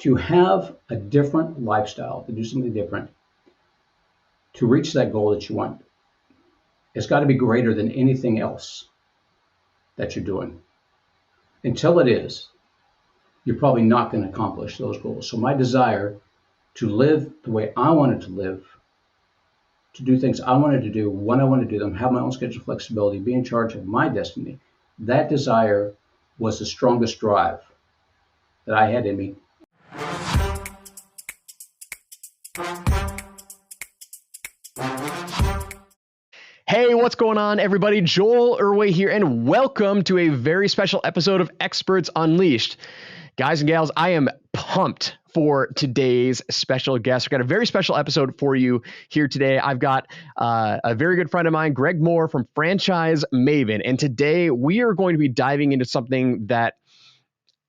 To have a different lifestyle, to do something different, to reach that goal that you want, it's got to be greater than anything else that you're doing. Until it is, you're probably not going to accomplish those goals. So my desire to live the way I wanted to live, to do things I wanted to do when I wanted to do them, have my own schedule flexibility, be in charge of my destiny, that desire was the strongest drive that I had in me. Hey, what's going on, everybody? Joel Irway here, and welcome to a very special episode of Experts Unleashed. Guys and gals, I am pumped for today's special guest. We've got a very special episode for you here today. I've got a very good friend of mine, Greg Mohr from Franchise Maven, and today we are going to be diving into something that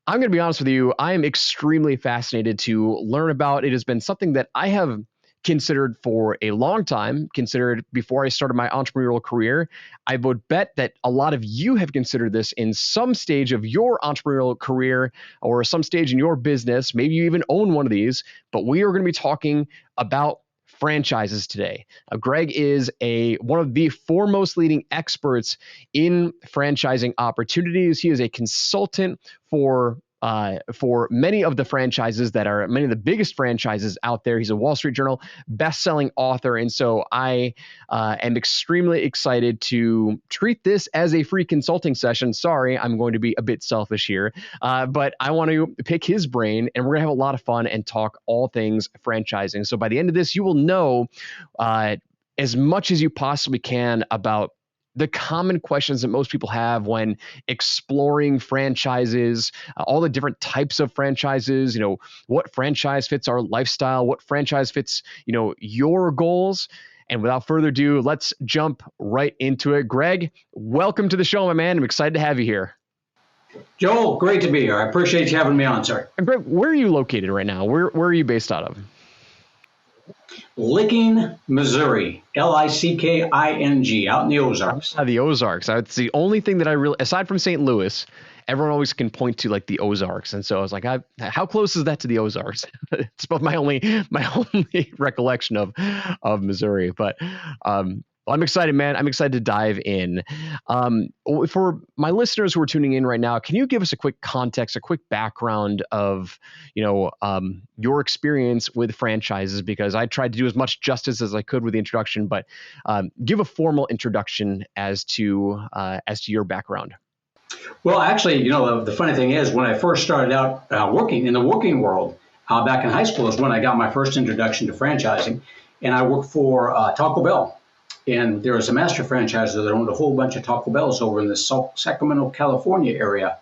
I'm going to be honest with you, I am extremely fascinated to learn about. It has been something that I have considered for a long time, considered before I started my entrepreneurial career. I would bet that a lot of you have considered this in some stage of your entrepreneurial career or some stage in your business. Maybe you even own one of these, but we are going to be talking about franchises today. Greg is one of the foremost leading experts in franchising opportunities. He is a consultant for many of the franchises that are many of the biggest franchises out there. He's a Wall Street Journal best-selling author, and so I am extremely excited to treat this as a free consulting session. Sorry, I'm going to be a bit selfish here, but I want to pick his brain, and we're gonna have a lot of fun and talk all things franchising. So by the end of this, you will know as much as you possibly can about the common questions that most people have when exploring franchises, all the different types of franchises, what franchise fits our lifestyle, what franchise fits, your goals. And without further ado, let's jump right into it. Greg, welcome to the show, my man. I'm excited to have you here. Joel, great to be here. I appreciate you having me on, sir. And Greg, where are you located right now? Where are you based out of? Licking, Missouri, Licking, out in the Ozarks. The Ozarks. It's the only thing that I really, aside from St. Louis, everyone always can point to like the Ozarks. And so I was like, how close is that to the Ozarks? It's about my only recollection of Missouri. But I'm excited, man. I'm excited to dive in. For my listeners who are tuning in right now, can you give us a quick context, a quick background of, your experience with franchises? Because I tried to do as much justice as I could with the introduction, but give a formal introduction as to your background. Well, actually, the funny thing is, when I first started out working in the working world back in high school is when I got my first introduction to franchising, and I worked for Taco Bell. And there was a master franchiser that owned a whole bunch of Taco Bells over in the Sacramento, California area.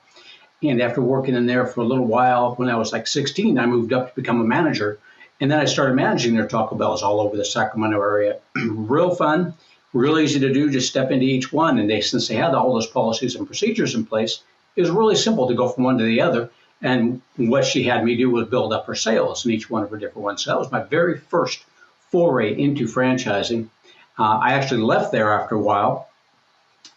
And after working in there for a little while, when I was like 16, I moved up to become a manager. And then I started managing their Taco Bells all over the Sacramento area. Real fun, real easy to do, just step into each one. And since they had all those policies and procedures in place, it was really simple to go from one to the other. And what she had me do was build up her sales in each one of her different ones. So that was my very first foray into franchising. I actually left there after a while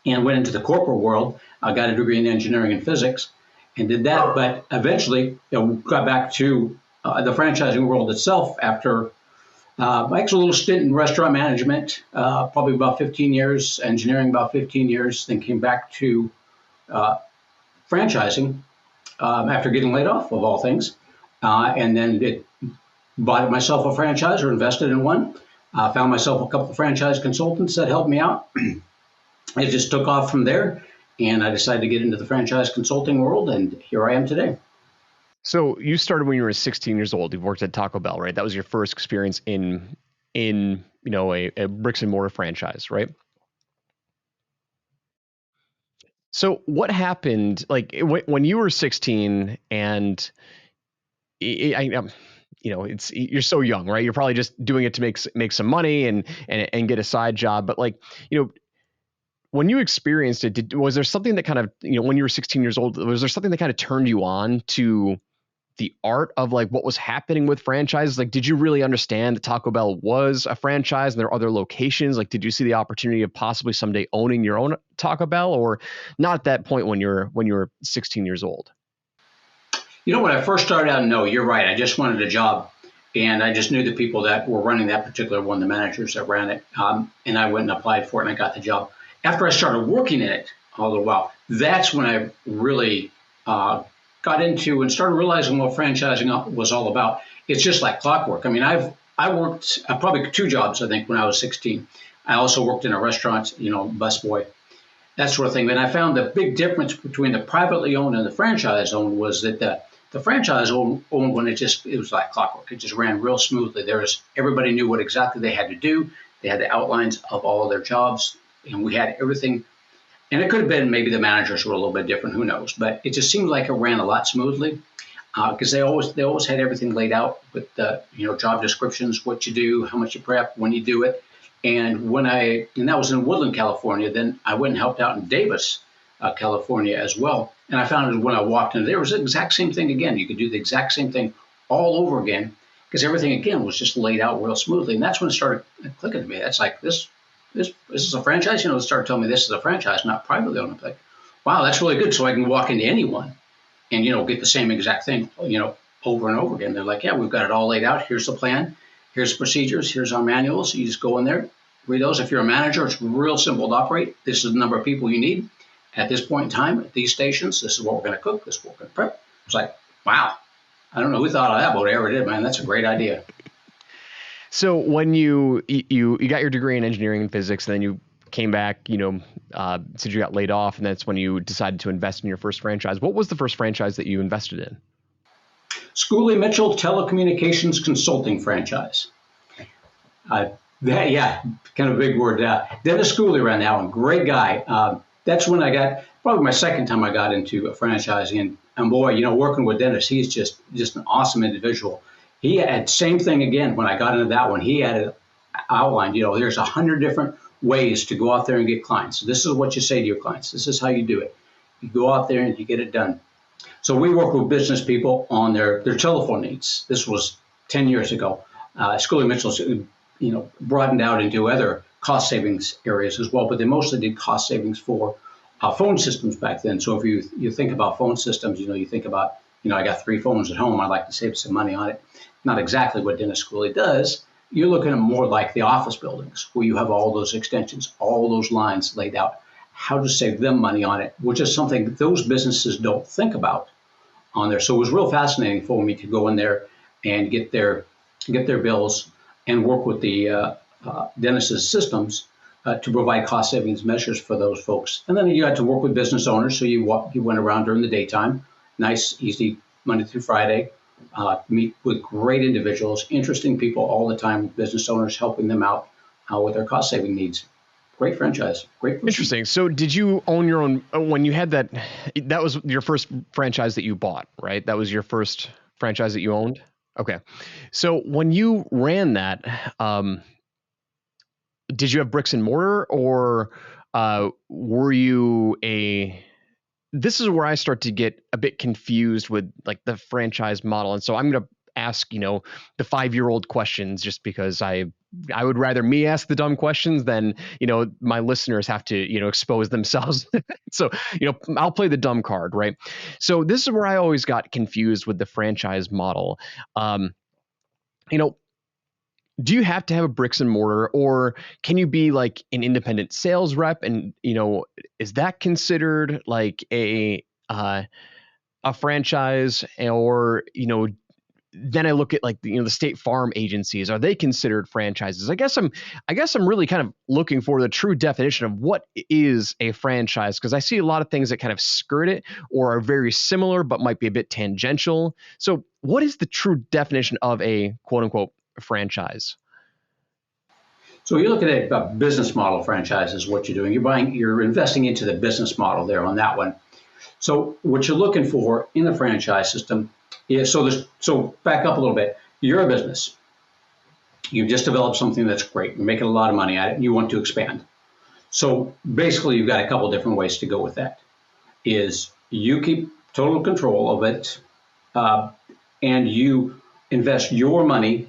and went into the corporate world. I got a degree in engineering and physics and did that, but eventually got back to the franchising world itself after actually a little stint in restaurant management, probably about 15 years, engineering about 15 years, then came back to franchising after getting laid off, of all things, and then bought myself a franchise or invested in one. I found myself a couple of franchise consultants that helped me out. It just took off from there, and I decided to get into the franchise consulting world, and here I am today. So you started when you were 16 years old. You worked at Taco Bell, right? That was your first experience in a bricks and mortar franchise, right? So what happened, like when you were 16 and you're so young, right? You're probably just doing it to make some money and get a side job. But when you experienced it, was there something that kind of, when you were 16 years old, was there something that kind of turned you on to the art of like what was happening with franchises? Like, did you really understand that Taco Bell was a franchise and there are other locations? Like, did you see the opportunity of possibly someday owning your own Taco Bell, or not at that point when you were 16 years old? When I first started out, no, you're right. I just wanted a job. And I just knew the people that were running that particular one, the managers that ran it. And I went and applied for it and I got the job. After I started working in it a little while, that's when I really got into and started realizing what franchising was all about. It's just like clockwork. I mean, I worked probably 2 jobs, I think, when I was 16. I also worked in a restaurant, busboy, that sort of thing. And I found the big difference between the privately owned and the franchise owned was that the franchise owned one, it was like clockwork. It just ran real smoothly. Everybody knew what exactly they had to do. They had the outlines of all of their jobs, and we had everything. And it could have been maybe the managers were a little bit different, who knows? But it just seemed like it ran a lot smoothly because they always had everything laid out with the job descriptions, what you do, how much you prep, when you do it. And that was in Woodland, California. Then I went and helped out in Davis, California as well. And I found when I walked in there, it was the exact same thing again. You could do the exact same thing all over again because everything again was just laid out real smoothly. And that's when it started clicking to me. That's like this is a franchise. It started telling me this is a franchise, not privately owned. I'm like, wow, that's really good. So I can walk into anyone and get the same exact thing, over and over again. They're like, yeah, we've got it all laid out. Here's the plan. Here's the procedures. Here's our manuals. You just go in there, read those. If you're a manager, it's real simple to operate. This is the number of people you need at this point in time at these stations. This is what we're going to cook. This is what we're going to prep. It's like, wow. I don't know who thought of that, but whoever did, man, that's a great idea. So when you got your degree in engineering and physics, and then you came back, since you got laid off, and that's when you decided to invest in your first franchise. What was the first franchise that you invested in? Schooley Mitchell Telecommunications Consulting franchise. Kind of a big word. Dennis Schooley ran that one. Great guy. That's when I got, probably my second time I got into franchising. And boy, working with Dennis, he's just an awesome individual. He had same thing again when I got into that one. He had it outlined, there's 100 different ways to go out there and get clients. So this is what you say to your clients. This is how you do it. You go out there and you get it done. So we work with business people on their telephone needs. This was 10 years ago. Schooley Mitchell's, broadened out into other cost savings areas as well, but they mostly did cost savings for phone systems back then. So if you think about phone systems, you think about, I got 3 phones at home. I'd like to save some money on it. Not exactly what Dennis Schooley does. You're looking at more like the office buildings where you have all those extensions, all those lines laid out, how to save them money on it, which is something those businesses don't think about on there. So it was real fascinating for me to go in there and get their bills and work with the Dennis's systems to provide cost savings measures for those folks. And then you got to work with business owners. So you went around during the daytime, nice, easy Monday through Friday, meet with great individuals, interesting people all the time, business owners, helping them out with their cost saving needs. Great franchise. Great person. Interesting. So did you own your own when you had that was your first franchise that you bought, right? That was your first franchise that you owned? Okay. So when you ran that, did you have bricks and mortar, or were you this is where I start to get a bit confused with like the franchise model. And so I'm going to ask, the 5-year-old questions, just because I would rather me ask the dumb questions than, my listeners have to, expose themselves. So, I'll play the dumb card, right? So this is where I always got confused with the franchise model. Do you have to have a bricks and mortar, or can you be like an independent sales rep? And, is that considered like a franchise? Or, then I look at like, the State Farm agencies, are they considered franchises? I guess I'm really kind of looking for the true definition of what is a franchise, because I see a lot of things that kind of skirt it or are very similar, but might be a bit tangential. So what is the true definition of a quote unquote franchise? So you're looking at a business model franchise is what you're doing. You're investing into the business model there on that one. So what you're looking for in the franchise system is, so back up a little bit. You're a business. You've just developed something that's great. You're making a lot of money at it, and you want to expand. So basically, you've got a couple different ways to go with that. Is you keep total control of it, and you invest your money,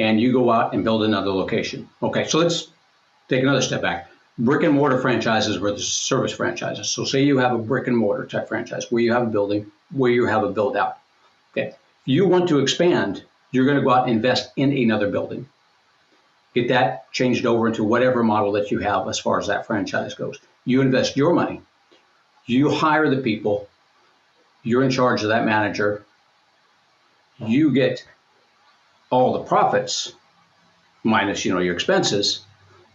and you go out and build another location. Okay, so let's take another step back. Brick and mortar franchises versus service franchises. So say you have a brick and mortar type franchise where you have a building, where you have a build out. Okay. If you want to expand, you're going to go out and invest in another building. Get that changed over into whatever model that you have as far as that franchise goes. You invest your money. You hire the people. You're in charge of that manager. You get all the profits minus, your expenses,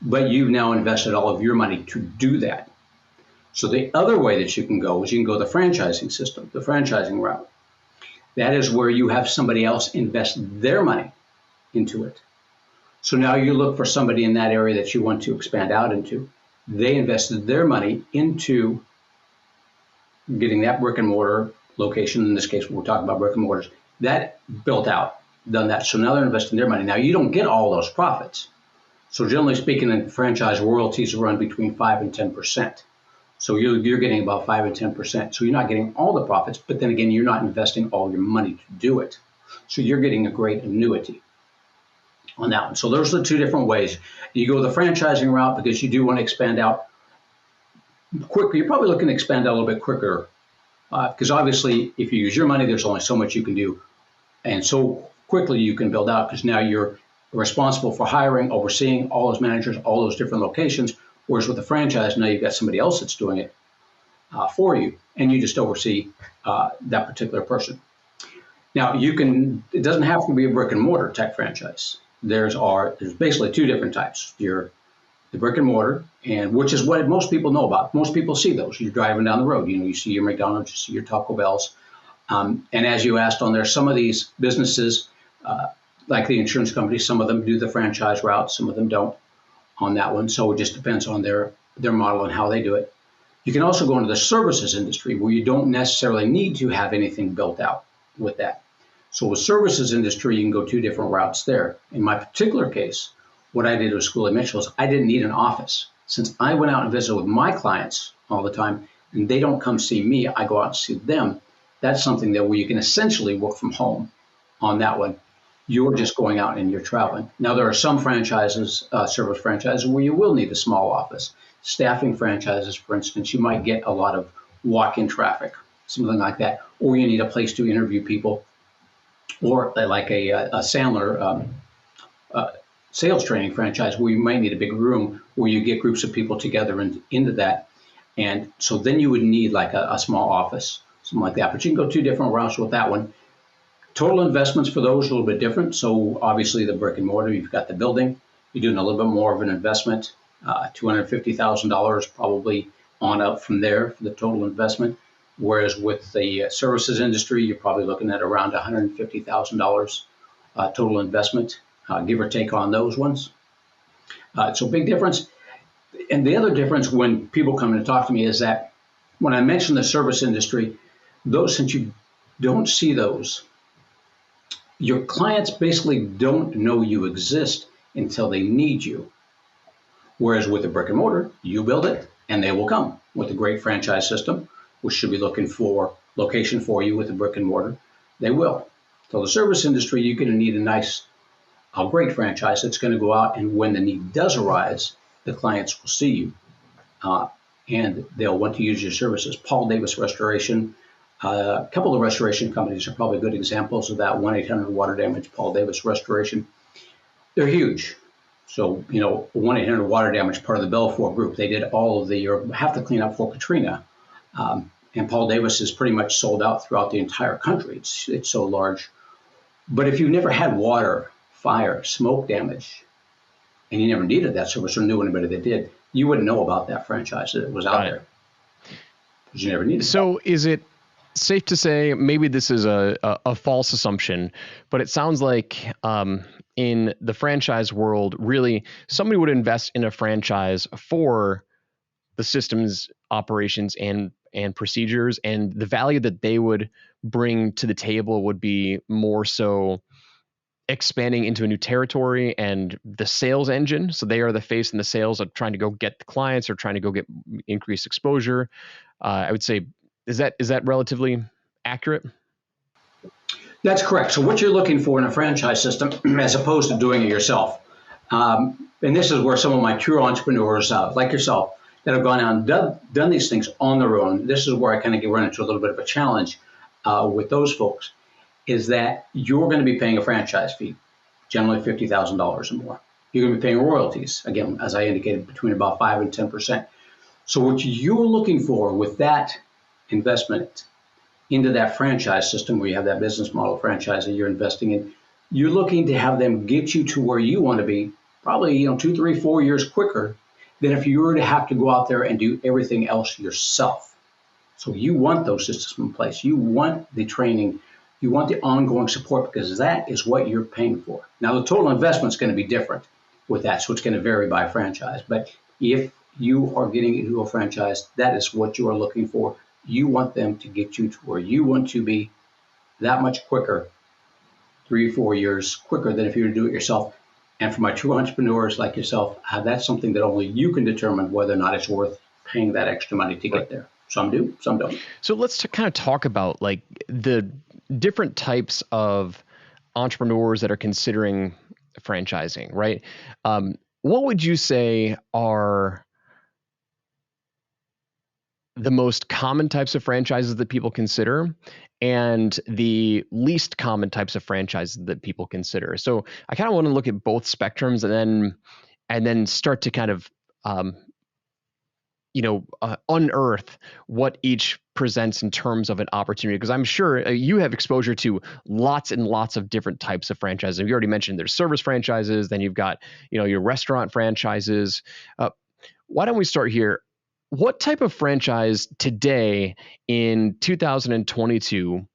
but you've now invested all of your money to do that. So the other way that you can go is you can go the franchising system, the franchising route. That is where you have somebody else invest their money into it. So now you look for somebody in that area that you want to expand out into. They invested their money into getting that brick and mortar location. In this case, we're talking about brick and mortars. That built out, done that. So now they're investing their money. Now you don't get all those profits. So generally speaking, in franchise, royalties run between 5 and 10%. So you're getting about 5 and 10%. So you're not getting all the profits, but then again, you're not investing all your money to do it. So you're getting a great annuity on that one. So those are the two different ways. You go the franchising route because you do want to expand out quicker. You're probably looking to expand out a little bit quicker because obviously if you use your money, there's only so much you can do. And so quickly you can build out because now you're responsible for hiring, overseeing all those managers, all those different locations. Whereas with the franchise, now you've got somebody else that's doing it for you, and you just oversee that particular person. Now it doesn't have to be a brick and mortar type franchise. There's basically two different types. The brick and mortar, and which is what most people know about. Most people see those. You're driving down the road, you see your McDonald's, you see your Taco Bells. And as you asked on there, some of these businesses, like the insurance companies, some of them do the franchise route, some of them don't on that one. So it just depends on their model and how they do it. You can also go into the services industry where you don't necessarily need to have anything built out with that. So with services industry, you can go two different routes there. In my particular case, what I did with School of Mitchell is I didn't need an office. Since I went out and visited with my clients all the time, and they don't come see me, I go out and see them. That's something that where you can essentially work from home on that one. You're just going out and you're traveling. Now, there are some franchises, service franchises, where you will need a small office. Staffing franchises, for instance, you might get a lot of walk-in traffic, something like that, or you need a place to interview people, or like a Sandler sales training franchise where you might need a big room where you get groups of people together into that. And so then you would need like a small office, something like that. But you can go two different routes with that one. Total investments for those are a little bit different. So obviously the brick and mortar, you've got the building. You're doing a little bit more of an investment, $250,000 probably on up from there for the total investment. Whereas with the services industry, you're probably looking at around $150,000 total investment, give or take on those ones. So big difference. And the other difference when people come in and talk to me is that when I mention the service industry, those, since you don't see those, your clients basically don't know you exist until they need you. Whereas with the brick and mortar, you build it and they will come with a great franchise system, which should be looking for location for you with the brick and mortar. They will. So the service industry, you're going to need a great franchise that's going to go out, and when the need does arise, the clients will see you and they'll want to use your services. Paul Davis Restoration, a couple of restoration companies are probably good examples of that. 1-800 water damage, Paul Davis Restoration. They're huge. So, 1-800 water damage, part of the Belfour group, they did half the cleanup for Katrina. And Paul Davis is pretty much sold out throughout the entire country. It's so large. But if you've never had water, fire, smoke damage, and you never needed that service or knew anybody that did, you wouldn't know about that franchise that was out there. Because you never needed it. So is it safe to say, maybe this is a false assumption, but it sounds like in the franchise world, really, somebody would invest in a franchise for the systems, operations, and procedures, and the value that they would bring to the table would be more so expanding into a new territory and the sales engine. So they are the face and the sales of trying to go get the clients or trying to go get increased exposure. I would say, is that relatively accurate? That's correct. So what you're looking for in a franchise system, as opposed to doing it yourself, And this is where some of my true entrepreneurs, like yourself, that have gone out and done these things on their own. This is where I kind of run into a little bit of a challenge with those folks, is that you're going to be paying a franchise fee, generally $50,000 or more. You're going to be paying royalties, again, as I indicated, between about 5 and 10%. So what you're looking for with that investment into that franchise system, where you have that business model franchise that you're investing in, you're looking to have them get you to where you want to be, probably 2, 3, 4 years quicker than if you were to have to go out there and do everything else yourself. So you want those systems in place. You want the training. You want the ongoing support, because that is what you're paying for. Now, the total investment is going to be different with that, so it's going to vary by franchise. But if you are getting into a franchise, that is what you are looking for. You want them to get you to where you want to be that much quicker, 3, 4 years quicker than if you were to do it yourself. And for my true entrepreneurs like yourself, that's something that only you can determine whether or not it's worth paying that extra money to get there. Some do, some don't. So let's kind of talk about like the different types of entrepreneurs that are considering franchising, right? What would you say are the most common types of franchises that people consider, and the least common types of franchises that people consider? So I kind of want to look at both spectrums and then start to kind of unearth what each presents in terms of an opportunity, because I'm sure you have exposure to lots and lots of different types of franchises. You already mentioned there's service franchises, then you've got your restaurant franchises. Why don't we start here? What type of franchise today in 2022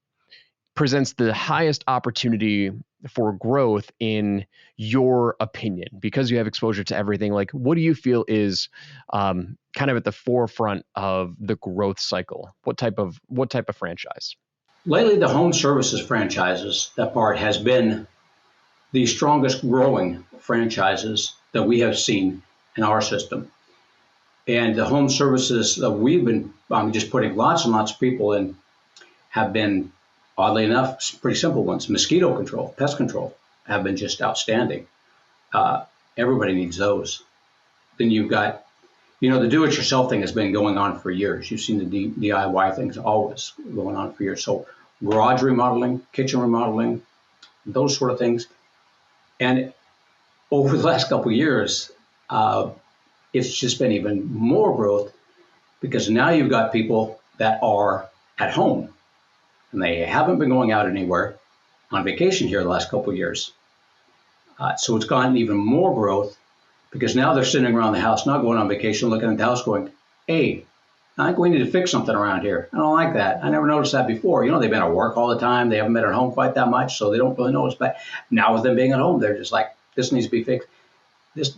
presents the highest opportunity for growth in your opinion? Because you have exposure to everything, like what do you feel is kind of at the forefront of the growth cycle? What type of franchise? Lately, the home services franchises, that part has been the strongest growing franchises that we have seen in our system. And the home services that we've been just putting lots and lots of people in have been, oddly enough, pretty simple ones. Mosquito control, pest control have been just outstanding. Everybody needs those. Then you've got, the do-it-yourself thing has been going on for years. You've seen the DIY things always going on for years. So garage remodeling, kitchen remodeling, those sort of things. And over the last couple of years, it's just been even more growth, because now you've got people that are at home and they haven't been going out anywhere on vacation here the last couple of years. So it's gotten even more growth, because now they're sitting around the house, not going on vacation, looking at the house going, hey, I think we need to fix something around here. I don't like that. I never noticed that before. They've been at work all the time. They haven't been at home quite that much, so they don't really notice. But now with them being at home, they're just like, this needs to be fixed.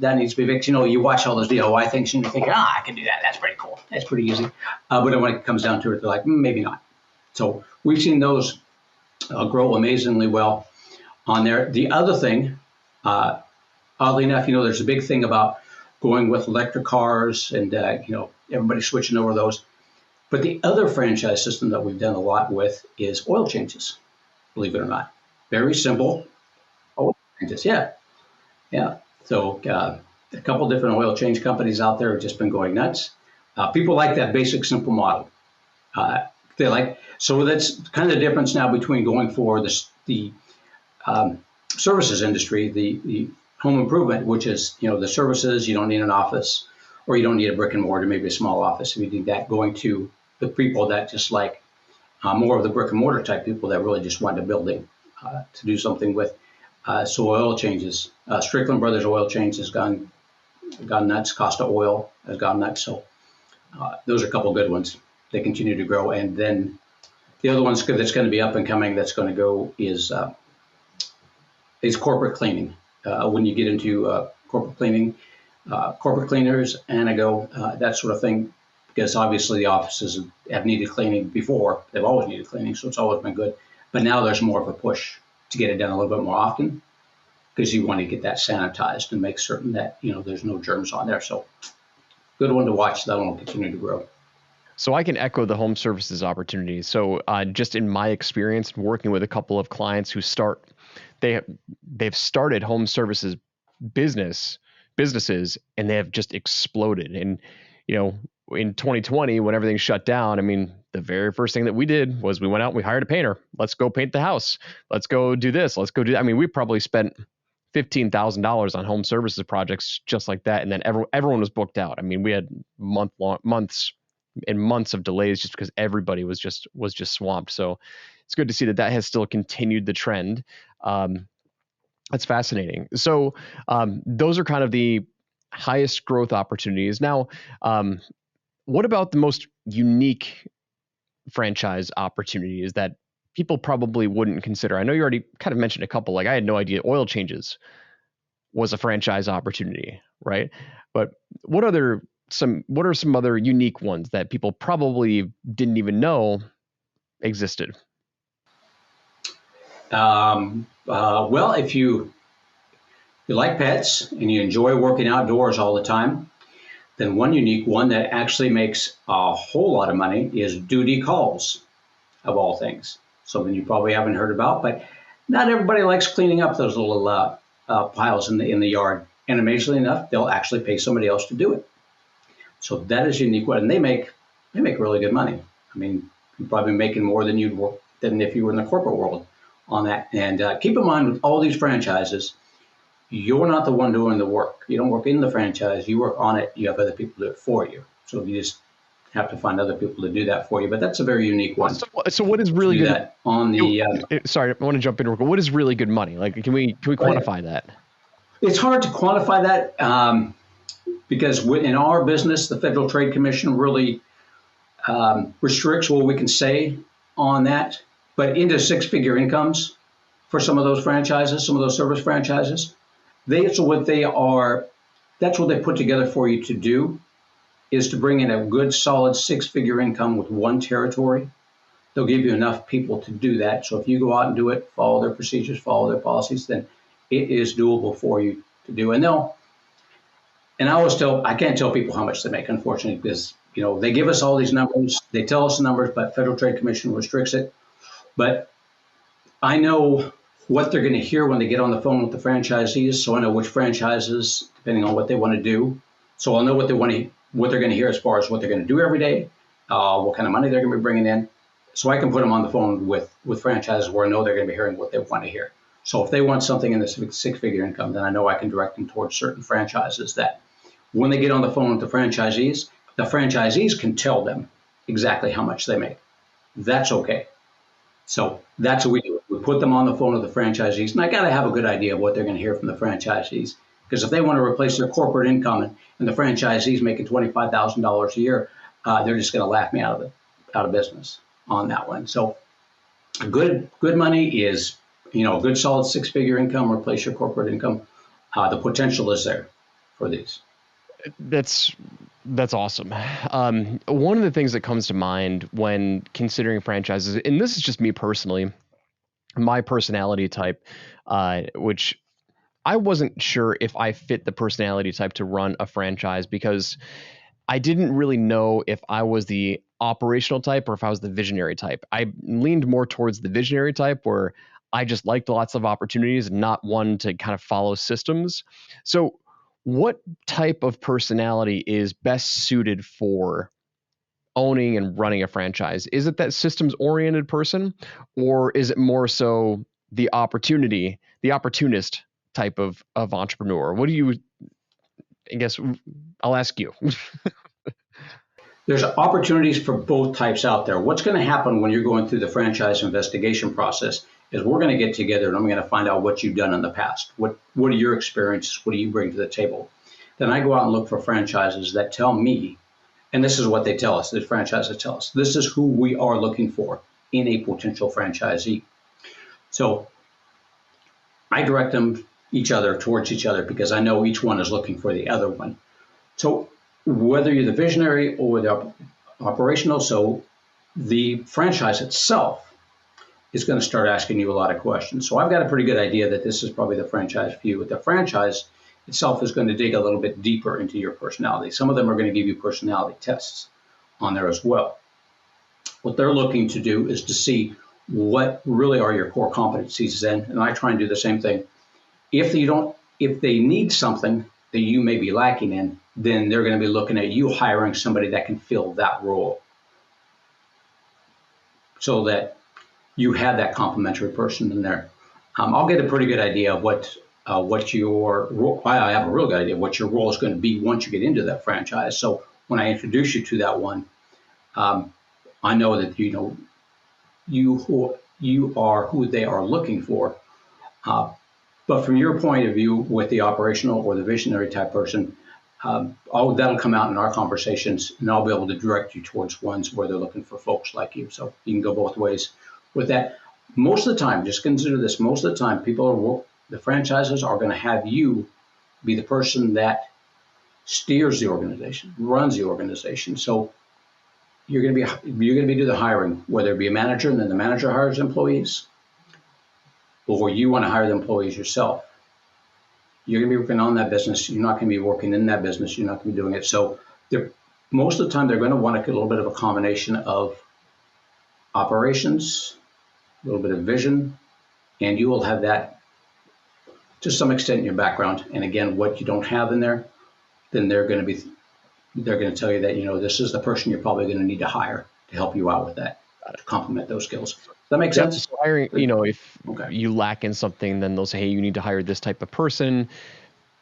That needs to be fixed. You watch all those DIY things and you think, I can do that. That's pretty cool. That's pretty easy. But then when it comes down to it, they're like, maybe not. So we've seen those grow amazingly well on there. The other thing, oddly enough, there's a big thing about going with electric cars and, everybody switching over those. But the other franchise system that we've done a lot with is oil changes, believe it or not. Very simple oil changes. Yeah. So a couple different oil change companies out there have just been going nuts. People like that basic, simple model. So that's kind of the difference now between going for the services industry, the home improvement, which is, the services, you don't need an office, or you don't need a brick and mortar, maybe a small office if you need that, going to the people that just like more of the brick and mortar type people that really just want a building to do something with. So oil changes, Strickland Brothers oil change has gone nuts. Costa Oil has gone nuts. So those are a couple good ones. They continue to grow. And then the other one's good that's going to be up and coming that's going to go is corporate cleaning. When you get into corporate cleaning, corporate cleaners, that sort of thing, because obviously the offices have needed cleaning before. They've always needed cleaning, so it's always been good. But now there's more of a push to get it done a little bit more often, because you want to get that sanitized and make certain that there's no germs on there. So good one to watch. That one will continue to grow. So I can echo the home services opportunity. So just in my experience working with a couple of clients who they've started home services businesses, and they have just exploded. And in 2020, when everything shut down, I mean, the very first thing that we did was we went out and we hired a painter. Let's go paint the house. Let's go do this. Let's go do. I mean, we probably spent $15,000 on home services projects just like that, and then everyone was booked out. I mean, we had months and months of delays just because everybody was just swamped. So it's good to see that has still continued the trend. That's fascinating. So those are kind of the highest growth opportunities. Now, what about the most unique franchise opportunities that people probably wouldn't consider? I know you already kind of mentioned a couple. Like, I had no idea oil changes was a franchise opportunity, right? But what are some other unique ones that people probably didn't even know existed? Well, if you like pets and you enjoy working outdoors all the time, then one unique one that actually makes a whole lot of money is duty calls, of all things. Something you probably haven't heard about, but not everybody likes cleaning up those little piles in the yard. And amazingly enough, they'll actually pay somebody else to do it. So that is a unique one, and they make really good money. I mean, you're probably making more than if you were in the corporate world on that. And keep in mind, with all these franchises, you're not the one doing the work. You don't work in the franchise. You work on it. You have other people do it for you. So you just have to find other people to do that for you. But that's a very unique one. So what is really good? That on the sorry, I want to jump in. What is really good money? Like, can we quantify that? It's hard to quantify that because in our business, the Federal Trade Commission really restricts what we can say on that. But into six-figure incomes for some of those franchises, some of those service franchises, that's what they put together for you to do, is to bring in a good, solid six-figure income with one territory. They'll give you enough people to do that. So if you go out and do it, follow their procedures, follow their policies, then it is doable for you to do. And I can't tell people how much they make, unfortunately, because they give us all these numbers, they tell us the numbers, but Federal Trade Commission restricts it. But I know what they're going to hear when they get on the phone with the franchisees, so I know which franchises, depending on what they want to do. So I'll know what they're going to hear as far as what they're going to do every day, what kind of money they're going to be bringing in. So I can put them on the phone with franchises where I know they're going to be hearing what they want to hear. So if they want something in the six-figure income, then I know I can direct them towards certain franchises that when they get on the phone with the franchisees can tell them exactly how much they make. That's okay. So that's what we do. We put them on the phone with the franchisees, and I got to have a good idea of what they're going to hear from the franchisees. Because if they want to replace their corporate income and the franchisees making $25,000 a year, they're just going to laugh me out of business on that one. So good money is, a good solid six-figure income, replace your corporate income. The potential is there for these. That's awesome. One of the things that comes to mind when considering franchises, and this is just me personally, my personality type, which I wasn't sure if I fit the personality type to run a franchise because I didn't really know if I was the operational type or if I was the visionary type. I leaned more towards the visionary type where I just liked lots of opportunities and not one to kind of follow systems. So what type of personality is best suited for owning and running a franchise? Is it that systems-oriented person, or is it more so the opportunist type of entrepreneur? What do you, I guess I'll ask you. There's opportunities for both types out there. What's going to happen when you're going through the franchise investigation process is we're going to get together and I'm going to find out what you've done in the past. What are your experiences? What do you bring to the table? Then I go out and look for franchises that tell me, and this is what they tell us, the franchises tell us, this is who we are looking for in a potential franchisee. So I direct them towards each other because I know each one is looking for the other one. So whether you're the visionary or the operational, so the franchise itself is going to start asking you a lot of questions. So I've got a pretty good idea that this is probably the franchise for you. But the franchise itself is going to dig a little bit deeper into your personality. Some of them are going to give you personality tests on there as well. What they're looking to do is to see what really are your core competencies then, and I try and do the same thing. If you don't if they need something that you may be lacking in, then they're going to be looking at you hiring somebody that can fill that role, so that you have that complementary person in there. I'll get a pretty good idea of what your role, I have a real good idea of what your role is going to be once you get into that franchise. So when I introduce you to that one, I know that you are who they are looking for. But from your point of view, with the operational or the visionary type person, that'll come out in our conversations, and I'll be able to direct you towards ones where they're looking for folks like you. So you can go both ways with that. Most of the time, just consider this, most of the time, the franchises are going to have you be the person that steers the organization, runs the organization. So you're going to be doing the hiring, whether it be a manager and then the manager hires employees, or you want to hire the employees yourself. You're going to be working on that business. You're not going to be working in that business. You're not going to be doing it. So most of the time, they're going to want a little bit of a combination of operations, a little bit of vision, and you will have that to some extent in your background. And again, what you don't have in there, then they're going to tell you that, this is the person you're probably going to need to hire to help you out with that, to complement those skills. Does that make sense? So hiring, if you lack in something, then they'll say, hey, you need to hire this type of person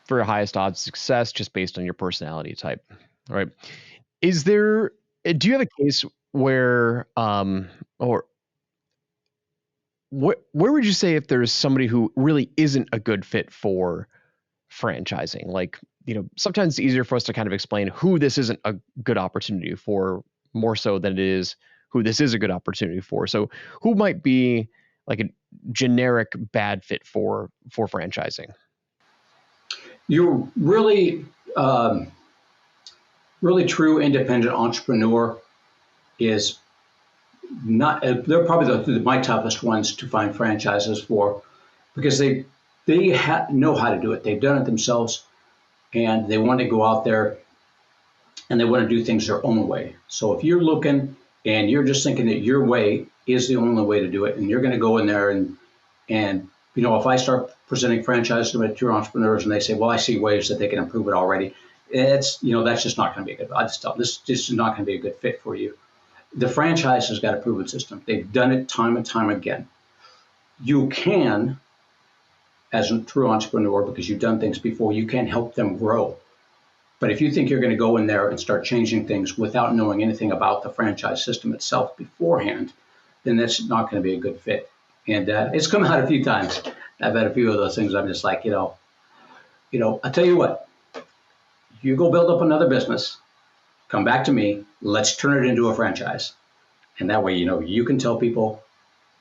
for your highest odds of success, just based on your personality type. All right. Do you have a case where, or where would you say if there's somebody who really isn't a good fit for franchising? Like, sometimes it's easier for us to kind of explain who this isn't a good opportunity for, more so than it is who this is a good opportunity for. So who might be like a generic bad fit for franchising? You're really, really true independent entrepreneur is not, they're probably my toughest ones to find franchises for, because they know how to do it. They've done it themselves, and they want to go out there and they want to do things their own way. So if you're looking and you're just thinking that your way is the only way to do it, and you're going to go in there and if I start presenting franchises to entrepreneurs and they say, well, I see ways that they can improve it already, that's just not going to be a good. I just tell them, this is not going to be a good fit for you. The franchise has got a proven system. They've done it time and time again. You can, as a true entrepreneur, because you've done things before, you can help them grow. But if you think you're going to go in there and start changing things without knowing anything about the franchise system itself beforehand, then that's not going to be a good fit. And it's come out a few times. I've had a few of those things. I'm just like, I tell you what, you go build up another business, come back to me, let's turn it into a franchise. And that way, you can tell people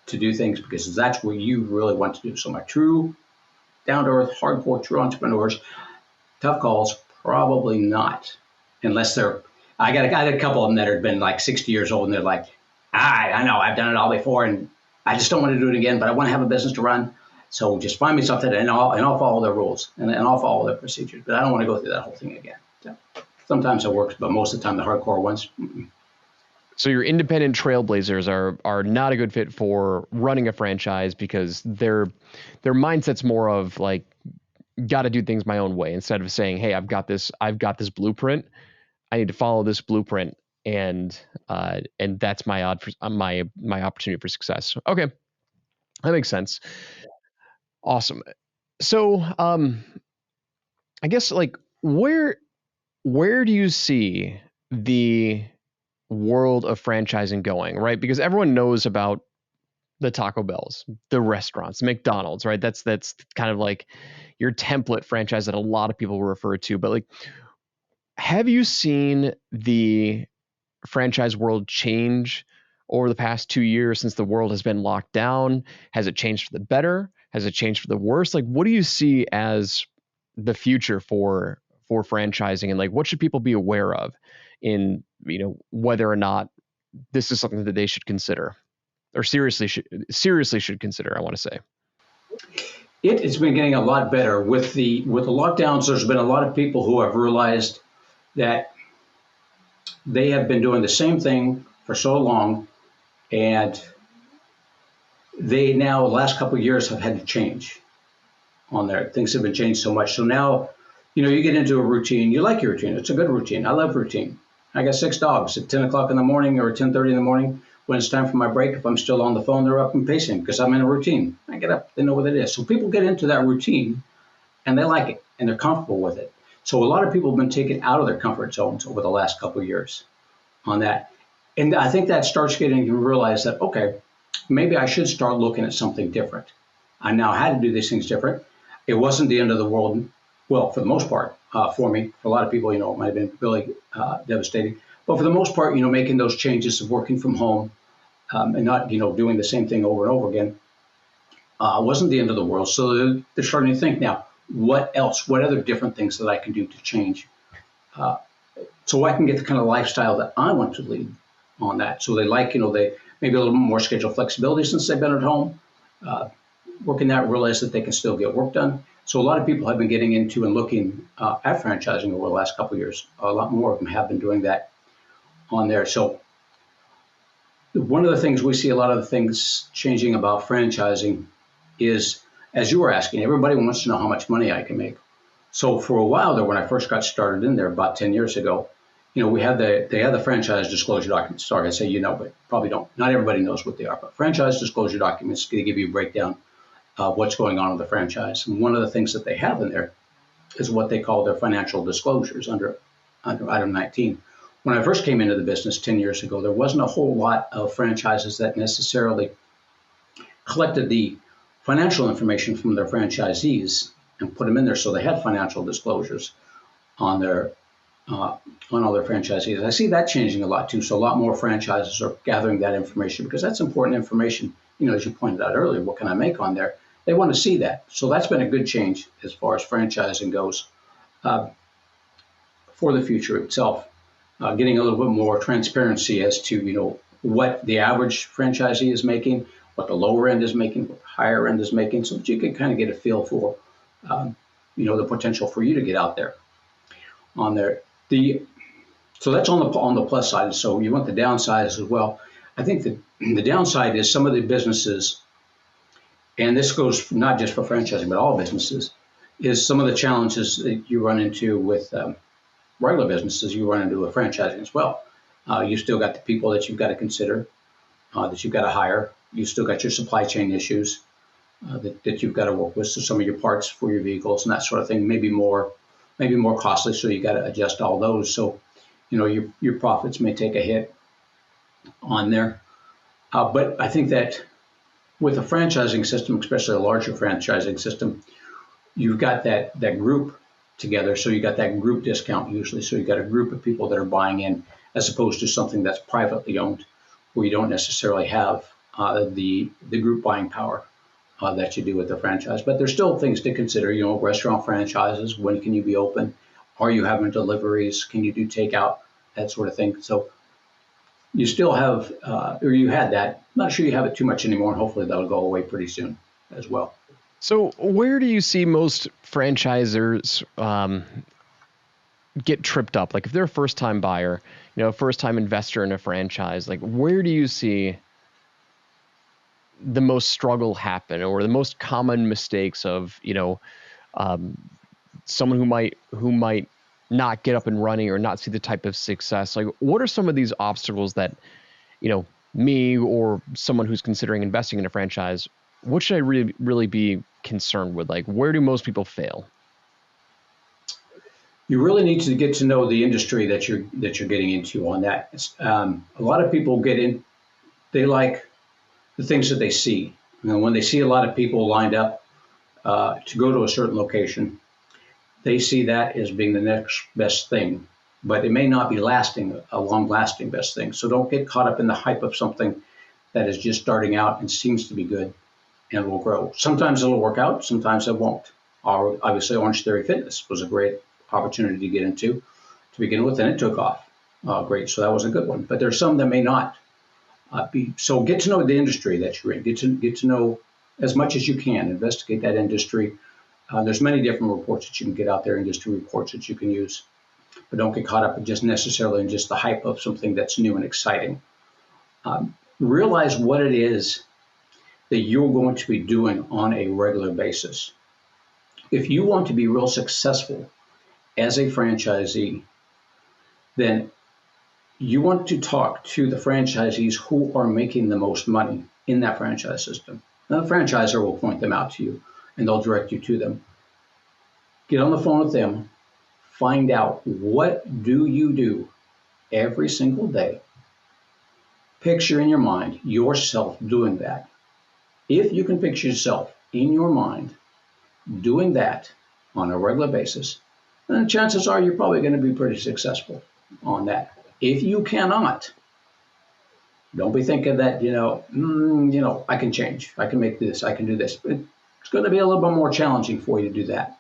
to do things because that's what you really want to do. So my true, down-to-earth, hardcore, true entrepreneurs, tough calls, probably not. Unless I had a couple of them that had been like 60 years old and they're like, I know, I've done it all before and I just don't want to do it again, but I want to have a business to run. So just find me something and I'll follow their rules and I'll follow their procedures. But I don't want to go through that whole thing again. So sometimes it works, but most of the time the hardcore ones. So your independent trailblazers are not a good fit for running a franchise because their mindset's more of like, got to do things my own way, instead of saying, hey, I've got this blueprint. I need to follow this blueprint, and that's my opportunity for success. Okay, that makes sense. Awesome. So, I guess like where do you see the world of franchising going, right? Because everyone knows about the Taco Bells, the restaurants, McDonald's, right? That's kind of like your template franchise that a lot of people refer to. But like, have you seen the franchise world change over the past 2 years since the world has been locked down? Has it changed for the better? Has it changed for the worse? Like, what do you see as the future for franchising, and like, what should people be aware of in, whether or not this is something that they should consider, or seriously should consider, I want to say? It's been getting a lot better with the lockdowns. There's been a lot of people who have realized that they have been doing the same thing for so long, and they now, the last couple of years, have had to change. on there. Things have been changed so much. So now, you get into a routine. You like your routine. It's a good routine. I love routine. I got 6 dogs at 10 o'clock in the morning or 10:30 in the morning. When it's time for my break, if I'm still on the phone, they're up and pacing because I'm in a routine. I get up, they know what it is. So people get into that routine and they like it and they're comfortable with it. So a lot of people have been taken out of their comfort zones over the last couple of years on that. And I think that starts getting you to realize that, okay, maybe I should start looking at something different. I now had to do these things different. It wasn't the end of the world, well, for the most part, for me. For a lot of people, it might have been really devastating. But for the most part, making those changes of working from home and not, doing the same thing over and over again wasn't the end of the world. So they're starting to think now, what else? What other different things that I can do to change so I can get the kind of lifestyle that I want to lead on that. So they like, they maybe a little more schedule flexibility since they've been at home, working that, realize that they can still get work done. So a lot of people have been getting into and looking at franchising over the last couple of years. A lot more of them have been doing that on there. So one of the things we see, a lot of the things changing about franchising is, as you were asking, everybody wants to know how much money I can make. So for a while there, when I first got started in there about 10 years ago, they had the franchise disclosure documents. Sorry, I say but probably don't. Not everybody knows what they are, but franchise disclosure documents to give you a breakdown of what's going on with the franchise. And one of the things that they have in there is what they call their financial disclosures under Item 19. When I first came into the business 10 years ago, there wasn't a whole lot of franchises that necessarily collected the financial information from their franchisees and put them in there, so they had financial disclosures on all their franchisees. I see that changing a lot too. So a lot more franchises are gathering that information because that's important information. As you pointed out earlier, what can I make on there? They want to see that. So that's been a good change as far as franchising goes for the future itself. Getting a little bit more transparency as to what the average franchisee is making, what the lower end is making, what the higher end is making, so that you can kind of get a feel for the potential for you to get out there on there. So that's on the plus side. So you want the downside as well. I think that the downside is some of the businesses, and this goes not just for franchising but all businesses, is some of the challenges that you run into with regular businesses. You run into a franchising as well. You still got the people that you've got to consider, that you've got to hire. You still got your supply chain issues that you've got to work with. So some of your parts for your vehicles and that sort of thing may be more costly. So you got to adjust all those. So your profits may take a hit on there. But I think that with a franchising system, especially a larger franchising system, you've got that group together. So you got that group discount usually. So you got a group of people that are buying in, as opposed to something that's privately owned, where you don't necessarily have the group buying power that you do with the franchise. But there's still things to consider. Restaurant franchises. When can you be open? Are you having deliveries? Can you do takeout? That sort of thing. So you still have, or you had that. I'm not sure you have it too much anymore, and hopefully that'll go away pretty soon as well. So where do you see most franchisers get tripped up? Like if they're a first-time buyer, first-time investor in a franchise, like where do you see the most struggle happen, or the most common mistakes of, someone who might not get up and running or not see the type of success? Like what are some of these obstacles that, me or someone who's considering investing in a franchise, what should I really be concerned with? Like where do most people fail? You really need to get to know the industry that you're getting into on that. A lot of people get in, they like the things that they see. When they see a lot of people lined up to go to a certain location, they see that as being the next best thing, but it may not be a long-lasting best thing. So don't get caught up in the hype of something that is just starting out and seems to be good and will grow. Sometimes it'll work out, sometimes it won't. Obviously, Orange Theory Fitness was a great opportunity to get into to begin with, and it took off great. So that was a good one. But there's some that may not be. So get to know the industry that you're in. Get to know as much as you can. Investigate that industry. There's many different reports that you can get out there, industry reports that you can use. But don't get caught up in just necessarily in just the hype of something that's new and exciting. Realize what it is that you're going to be doing on a regular basis. If you want to be real successful as a franchisee, then you want to talk to the franchisees who are making the most money in that franchise system. Now, the franchisor will point them out to you and they'll direct you to them. Get on the phone with them, find out what do you do every single day. Picture in your mind yourself doing that. If you can picture yourself in your mind doing that on a regular basis, then chances are you're probably going to be pretty successful on that. If you cannot, don't be thinking that, I can change, I can make this, I can do this. It's going to be a little bit more challenging for you to do that.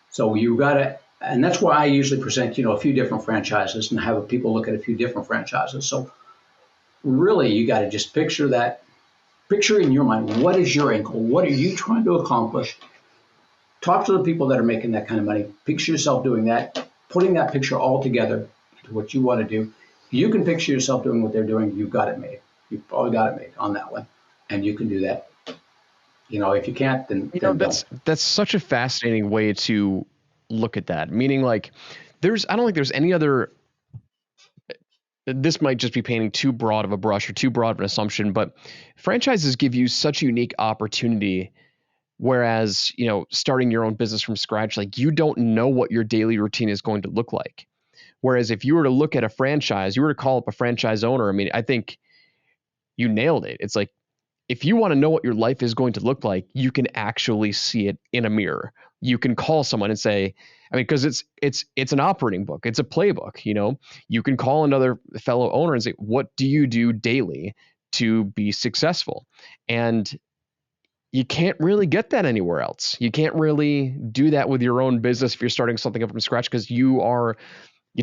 So you got to, and that's why I usually present, a few different franchises and have people look at a few different franchises. So really, you got to just picture in your mind, what is your end goal? What are you trying to accomplish? Talk to the people that are making that kind of money. Picture yourself doing that, putting that picture all together into what you want to do. If you can picture yourself doing what they're doing, you've got it made. You've probably got it made on that one. And you can do that. If you can't, then that's such a fascinating way to look at that. Meaning, like, I don't think there's any other. This might just be painting too broad of a brush or too broad of an assumption, but franchises give you such a unique opportunity. Whereas, starting your own business from scratch, like, you don't know what your daily routine is going to look like. Whereas if you were to look at a franchise, you were to call up a franchise owner, I mean, I think you nailed it. It's like, if you want to know what your life is going to look like, you can actually see it in a mirror. You can call someone and say, because it's an operating book, it's a playbook. You can call another fellow owner and say, what do you do daily to be successful? And you can't really get that anywhere else. You can't really do that with your own business if you're starting something up from scratch, because you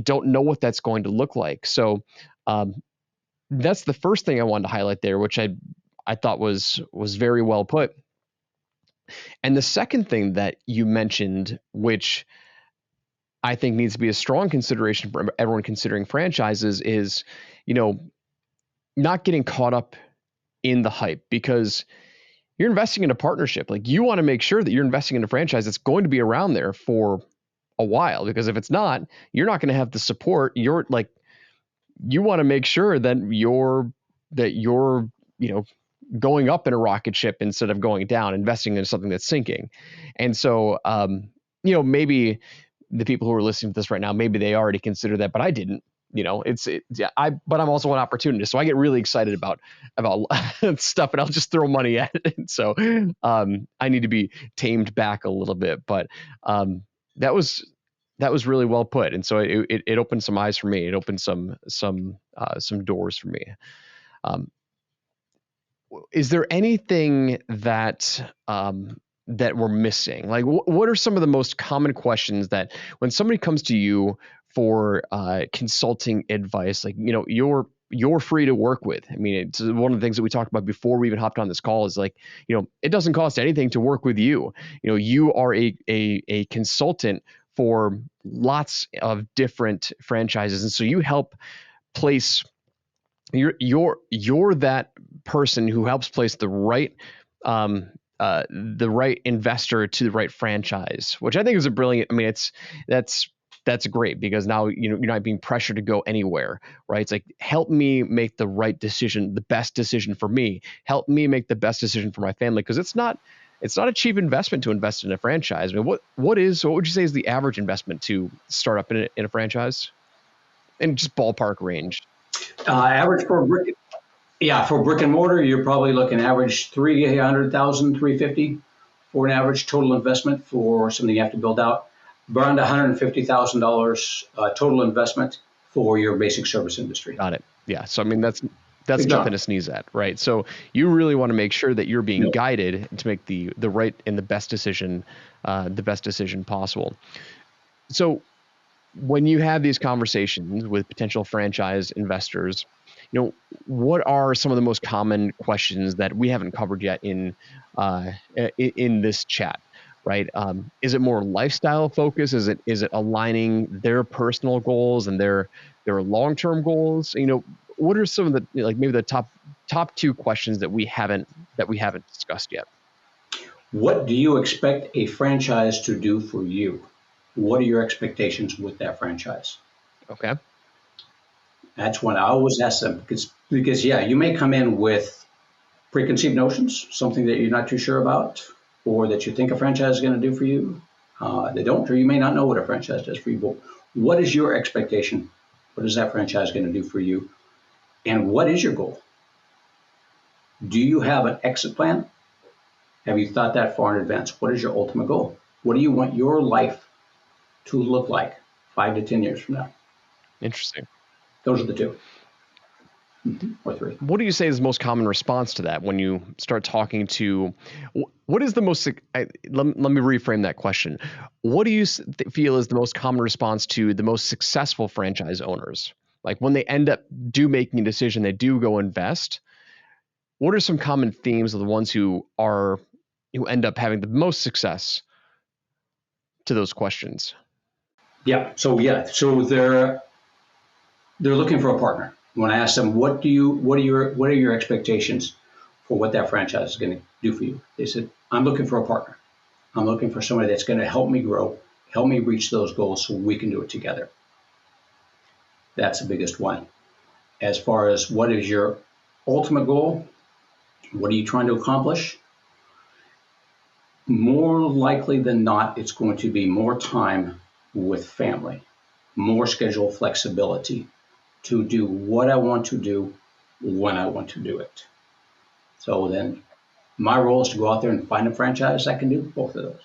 don't know what that's going to look like. So that's the first thing I wanted to highlight there, which I thought was very well put. And the second thing that you mentioned, which I think needs to be a strong consideration for everyone considering franchises, is, not getting caught up in the hype, because you're investing in a partnership. Like, you want to make sure that you're investing in a franchise that's going to be around there for a while, because if it's not, you're not going to have the support. You want to make sure that you're going up in a rocket ship instead of going down, investing in something that's sinking. And so, maybe the people who are listening to this right now, maybe they already consider that, but I didn't. But I'm also an opportunist, so I get really excited about stuff, and I'll just throw money at it. So I need to be tamed back a little bit, but that was really well put, and so it opened some eyes for me. It opened some doors for me. Is there anything that we're missing? Like, what are some of the most common questions that when somebody comes to you for consulting advice, like, you're free to work with? I mean, it's one of the things that we talked about before we even hopped on this call is, like, it doesn't cost anything to work with you. You are a consultant for lots of different franchises, and so you help place. You're that person who helps place the right investor to the right franchise, which I think is a brilliant. I mean, that's great, because now you're not being pressured to go anywhere, right? It's like, help me make the right decision, the best decision for me. Help me make the best decision for my family, because it's not a cheap investment to invest in a franchise. I mean, what would you say is the average investment to start up in a franchise, and just ballpark range? Average for brick and mortar, you're probably looking average 300,000, 350 for an average total investment for something you have to build out. Around $150,000 total investment for your basic service industry. Got it. Yeah. So I mean, that's nothing to sneeze at, right? So you really want to make sure that you're being guided to make the right and the best decision possible. So when you have these conversations with potential franchise investors, what are some of the most common questions that we haven't covered yet in this chat, right? Is it more lifestyle focus? Is it aligning their personal goals and their long-term goals? What are some of the, like, maybe the top two questions that we haven't discussed yet? What do you expect a franchise to do for you? What are your expectations with that franchise? Okay. That's when I always ask them because yeah, you may come in with preconceived notions, something that you're not too sure about, or that you think a franchise is going to do for you. They don't, or you may not know what a franchise does for you. But what is your expectation? What is that franchise going to do for you? And what is your goal? Do you have an exit plan? Have you thought that far in advance? What is your ultimate goal? What do you want your life to look like 5 to 10 years from now? Interesting. Those are the two. Or three. What do you say is the most common response to that when you start talking to, what is the most, let me reframe that question. What do you feel is the most common response to the most successful franchise owners? Like when they end up making a decision, they do go invest. What are some common themes of the ones who end up having the most success to those questions? Yeah. So they're looking for a partner. When I ask them, what are your expectations for what that franchise is going to do for you? They said, I'm looking for a partner. I'm looking for somebody that's going to help me grow, help me reach those goals so we can do it together. That's the biggest one. As far as what is your ultimate goal, what are you trying to accomplish? More likely than not, it's going to be more time with family, more schedule flexibility to do what I want to do when I want to do it. So then my role is to go out there and find a franchise that can do both of those.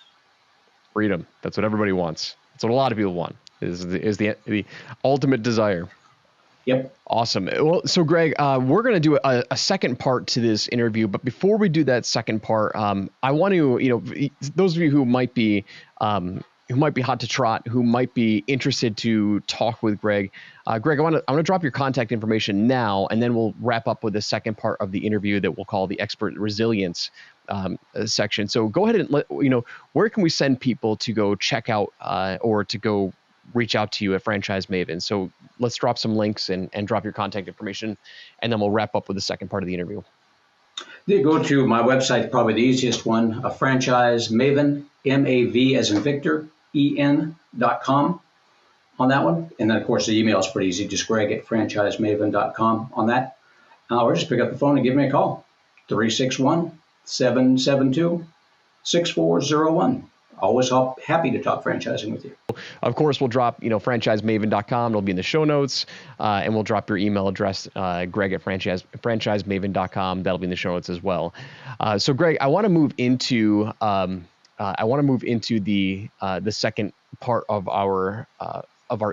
Freedom. That's what everybody wants. That's what a lot of people want, is the ultimate desire. Yep. Awesome. Well, so Greg, we're going to do a second part to this interview, but before we do that second part, I want to, those of you who might be hot to trot, who might be interested to talk with Greg. Greg, I want to drop your contact information now, and then we'll wrap up with the second part of the interview that we'll call the expert resilience section. So go ahead and where can we send people to go check out or to go reach out to you at Franchise Maven? So let's drop some links and drop your contact information, and then we'll wrap up with the second part of the interview. They go to my website, probably the easiest one, Franchise Maven, MAV as in Victor, EN.com on that one. And then, of course, the email is pretty easy, just greg@franchisemaven.com on that. Or just pick up the phone and give me a call, 361-772-6401. Always happy to talk franchising with you. Of course, we'll drop, franchisemaven.com. It'll be in the show notes, and we'll drop your email address, greg@franchisemaven.com. That'll be in the show notes as well. So, Greg, I want to move into the second part of our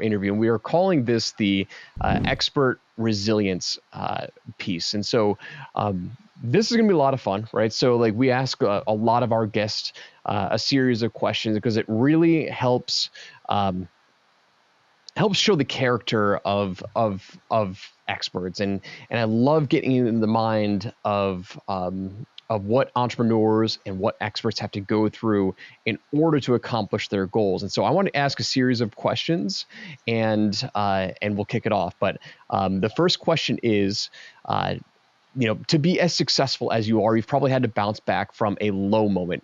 interview, and we are calling this the expert resilience piece. And so, this is going to be a lot of fun, right? So like we ask a lot of our guests a series of questions because it really helps show the character of experts. And I love getting in the mind of what entrepreneurs and what experts have to go through in order to accomplish their goals. And so I want to ask a series of questions, and we'll kick it off. But the first question is, to be as successful as you are, you've probably had to bounce back from a low moment.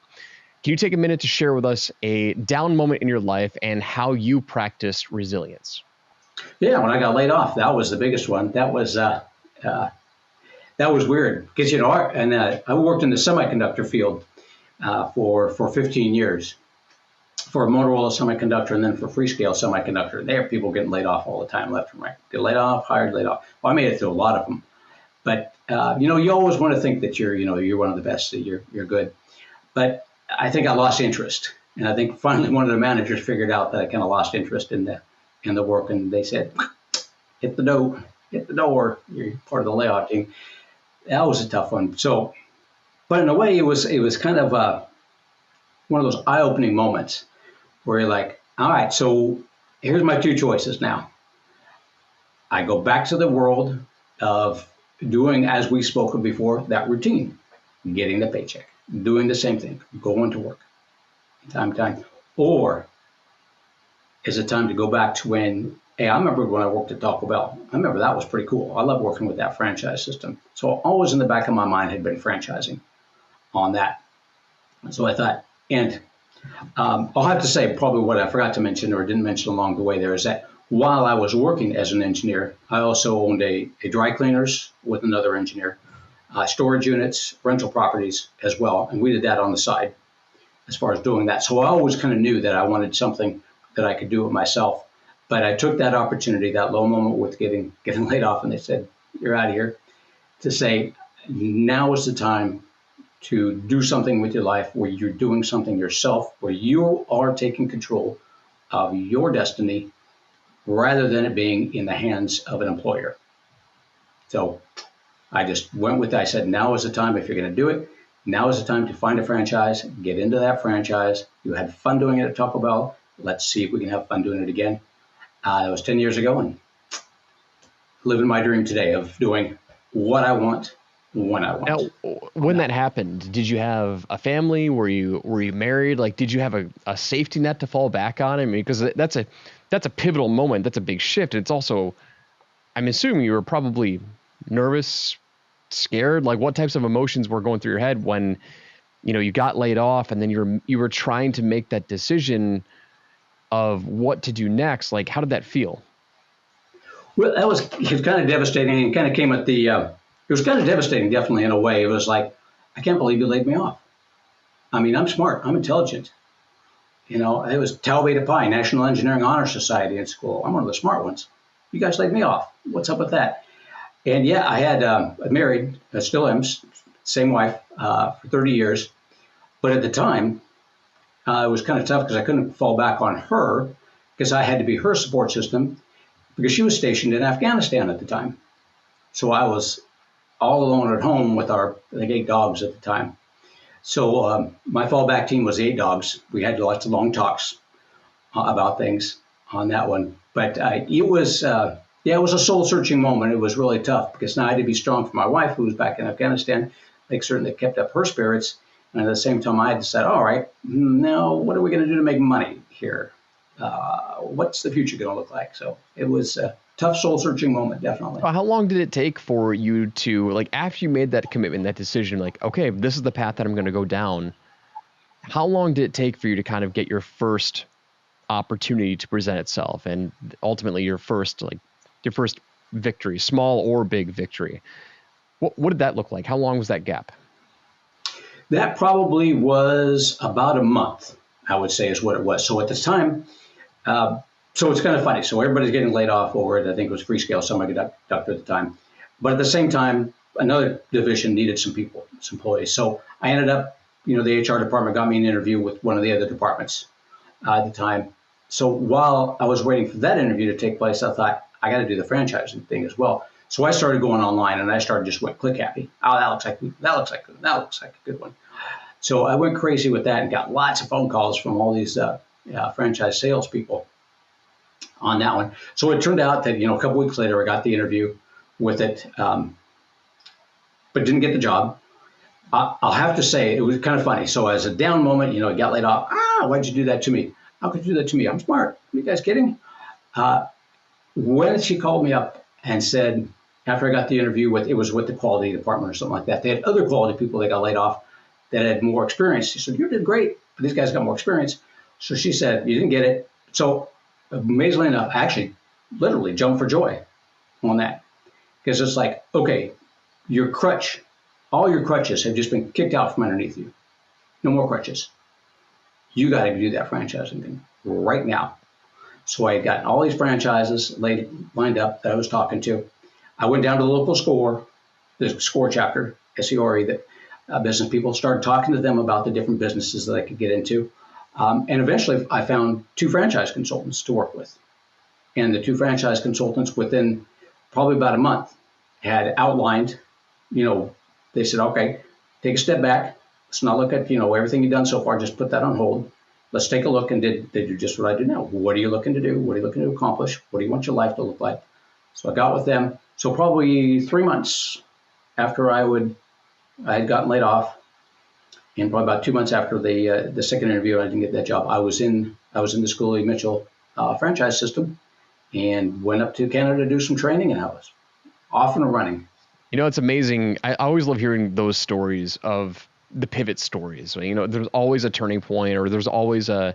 Can you take a minute to share with us a down moment in your life and how you practiced resilience? Yeah, when I got laid off, that was the biggest one. That was weird because I worked in the semiconductor field for 15 years for Motorola Semiconductor and then for Freescale Semiconductor. There are people getting laid off all the time, left and right. Get laid off, hired, laid off. Well, I made it through a lot of them. But, you always want to think that you're one of the best, that you're good. But I think I lost interest. And I think finally one of the managers figured out that I kind of lost interest in the work. And they said, hit the door. You're part of the layoff team. That was a tough one. So, but in a way, it was kind of one of those eye-opening moments where you're like, all right, so here's my two choices now. I go back to the world of doing, as we spoke of before, that routine, getting the paycheck, doing the same thing, going to work, time to time. Or is it time to go back to when, hey, I remember when I worked at Taco Bell. I remember that was pretty cool. I love working with that franchise system. So always in the back of my mind had been franchising on that. So I thought, and I'll have to say probably what I forgot to mention or didn't mention along the way there is that while I was working as an engineer, I also owned a dry cleaners with another engineer, storage units, rental properties as well. And we did that on the side as far as doing that. So I always kind of knew that I wanted something that I could do it myself. But I took that opportunity, that low moment with getting laid off, and they said, "You're out of here," to say, now is the time to do something with your life where you're doing something yourself, where you are taking control of your destiny rather than it being in the hands of an employer. So I just went with that. I said, now is the time. If you're going to do it, now is the time to find a franchise, get into that franchise. You had fun doing it at Taco Bell. Let's see if we can have fun doing it again. That was 10 years ago, and living my dream today of doing what I want when I want. Now, when that happened, did you have a family? Were you married? Like, did you have a safety net to fall back on? I mean, because that's a pivotal moment. That's a big shift. It's also, I'm assuming you were probably nervous, scared. Like, what types of emotions were going through your head when, you got laid off and then you were trying to make that decision of what to do next? Like, how did that feel? Well, it was kind of devastating, and kind of came at the. It was kind of devastating, definitely in a way. It was like, I can't believe you laid me off. I mean, I'm smart, I'm intelligent. It was Tau Beta Pi, National Engineering Honor Society in school. I'm one of the smart ones. You guys laid me off. What's up with that? And yeah, I had married, I still am, same wife for 30 years. But at the time, it was kind of tough because I couldn't fall back on her because I had to be her support system because she was stationed in Afghanistan at the time. So I was all alone at home with our 8 dogs at the time. So my fallback team was 8 dogs. We had lots of long talks about things on that one. But it was a soul-searching moment. It was really tough because now I had to be strong for my wife, who was back in Afghanistan, make certain that kept up her spirits. And at the same time, I had to say, all right, now what are we going to do to make money here? What's the future going to look like? So it was a tough soul-searching moment, definitely. How long did it take for you to, like, after you made that commitment, that decision, like, okay, this is the path that I'm going to go down, how long did it take for you to kind of get your first opportunity to present itself and ultimately your first victory, small or big victory? What did that look like? How long was that gap? That probably was about a month, I would say, is what it was. So at this time, so it's kind of funny. So everybody's getting laid off over it. I think it was Freescale semiconductor at the time. But at the same time, another division needed some people, some employees. So I ended up, the HR department got me an interview with one of the other departments at the time. So while I was waiting for that interview to take place, I thought, I got to do the franchising thing as well. So I started going online and I started just went click happy. Oh, that looks like a good one. So I went crazy with that and got lots of phone calls from all these franchise salespeople on that one. So it turned out that, a couple weeks later, I got the interview with it, but didn't get the job. I'll have to say it was kind of funny. So as a down moment, I got laid off. Why'd you do that to me? How could you do that to me? I'm smart. Are you guys kidding? When she called me up and said, after I got the interview it was with the quality department or something like that. They had other quality people that got laid off that had more experience. She said, you did great, but these guys got more experience. So she said, you didn't get it. So amazingly enough, I actually literally jumped for joy on that. Because it's like, okay, all your crutches have just been kicked out from underneath you. No more crutches. You got to do that franchising thing right now. So I had gotten all these franchises lined up that I was talking to. I went down to the local SCORE, the SCORE chapter, SCORE, that business people, started talking to them about the different businesses that I could get into. And eventually I found 2 franchise consultants to work with. And the 2 franchise consultants within probably about a month had outlined, they said, okay, take a step back. Let's not look at, everything you've done so far, just put that on hold. Let's take a look and did just what I do now. What are you looking to do? What are you looking to accomplish? What do you want your life to look like? So I got with them. So probably 3 months after I had gotten laid off, and probably about 2 months after the second interview, I didn't get that job. I was in the Scully Mitchell franchise system, and went up to Canada to do some training, and I was off and running. It's amazing. I always love hearing those stories of the pivot stories. There's always a turning point, or there's always a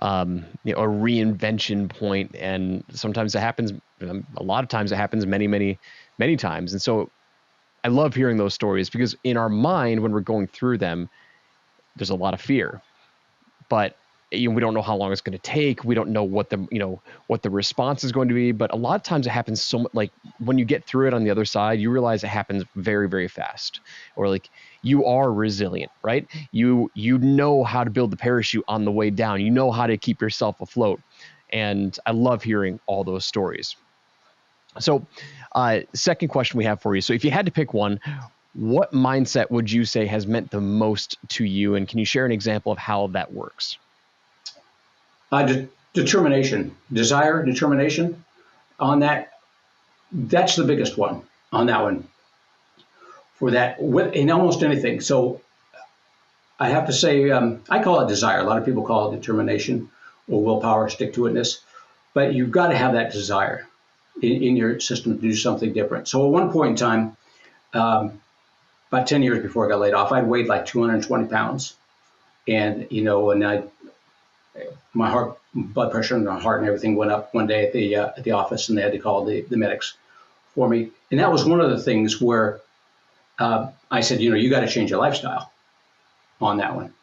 reinvention point, and sometimes it happens. A lot of times it happens many, many, many times. And so I love hearing those stories, because in our mind, when we're going through them, there's a lot of fear, but we don't know how long it's going to take. We don't know what the response is going to be. But a lot of times it happens like when you get through it on the other side, you realize it happens very, very fast, or like you are resilient, right? You know how to build the parachute on the way down. You know how to keep yourself afloat. And I love hearing all those stories. So second question we have for you. So if you had to pick one, what mindset would you say has meant the most to you? And can you share an example of how that works? Determination, desire, determination on that. That's the biggest one on that one. For that, in almost anything. So I have to say, I call it desire. A lot of people call it determination or willpower, stick-to-itness. But you've got to have that desire in your system to do something different. So at one point in time, about 10 years before I got laid off, I'd weighed like 220 pounds. And, my heart, blood pressure in my heart and everything went up one day at the office, and they had to call the medics for me. And that was one of the things where I said, you got to change your lifestyle on that one.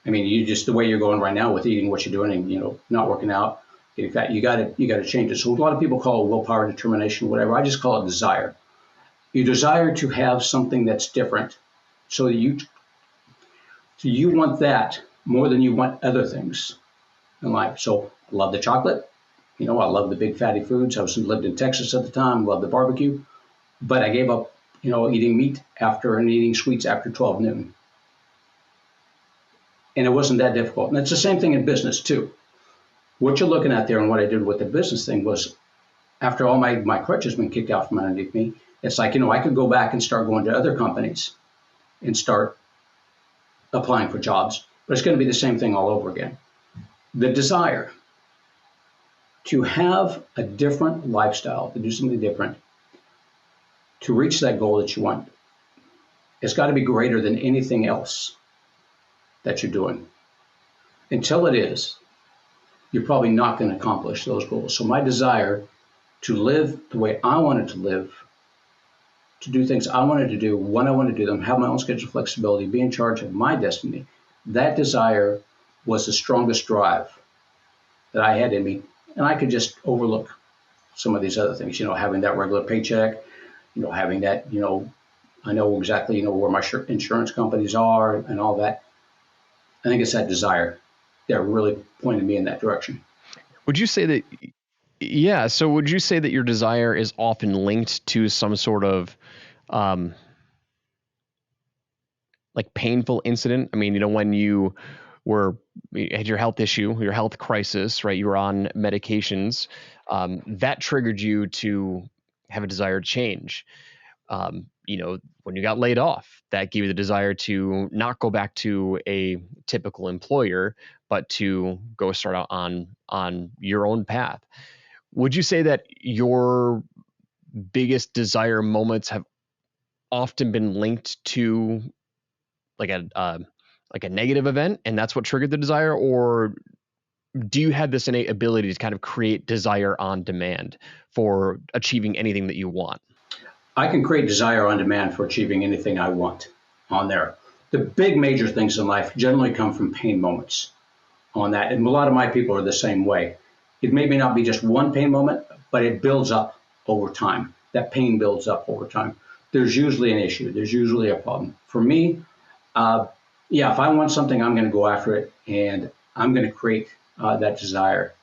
I mean, you just, the way you're going right now with eating what you're doing and, not working out, getting fat, you got to change it. So a lot of people call it willpower, determination, whatever. I just call it desire. You desire to have something that's different, so you want that more than you want other things in life. So I love the chocolate. I love the big fatty foods. I lived in Texas at the time, loved the barbecue, but I gave up, eating meat and eating sweets after 12 noon. And it wasn't that difficult. And it's the same thing in business too. What you're looking at there and what I did with the business thing was, after all my crutches been kicked out from underneath me, it's like, I could go back and start going to other companies and start applying for jobs, but it's going to be the same thing all over again. The desire to have a different lifestyle, to do something different, to reach that goal that you want, it's got to be greater than anything else that you're doing. Until it is, you're probably not going to accomplish those goals. So my desire to live the way I wanted to live, to do things I wanted to do, when I wanted to do them, have my own schedule flexibility, be in charge of my destiny, that desire was the strongest drive that I had in me. And I could just overlook some of these other things, having that regular paycheck, having that, I know exactly, where my insurance companies are and all that. I think it's that desire that really pointed me in that direction. Would you say that, yeah, so would you say that your desire is often linked to some sort of like painful incident? I mean, when you had your health issue, your health crisis, right? You were on medications, that triggered you to have a desire to change. When you got laid off, that gave you the desire to not go back to a typical employer, but to go start out on your own path. Would you say that your biggest desire moments have often been linked to like a negative event, and that's what triggered the desire? Or do you have this innate ability to kind of create desire on demand for achieving anything that you want? I can create desire on demand for achieving anything I want on there. The big major things in life generally come from pain moments on that. And a lot of my people are the same way. It may not be just one pain moment, but it builds up over time. That pain builds up over time. There's usually an issue. There's usually a problem. For me, if I want something, I'm going to go after it, and I'm going to create that desire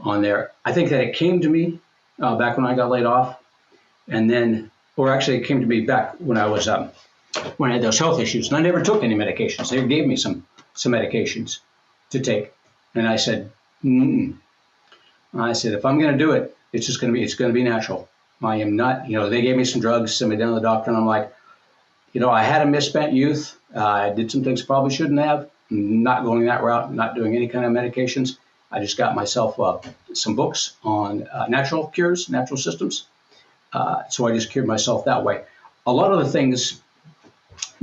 on there. I think that it came to me back when I got laid off, and then, or actually it came to me back when I was when I had those health issues, and I never took any medications. They gave me some medications to take, and I said, I said, if I'm going to do it, it's going to be natural. I am not, they gave me some drugs, sent me down to the doctor, and I'm like, I had a misspent youth. I did some things probably shouldn't have. Not going that route, not doing any kind of medications. I just got myself some books on natural cures, natural systems. So I just cured myself that way. A lot of the things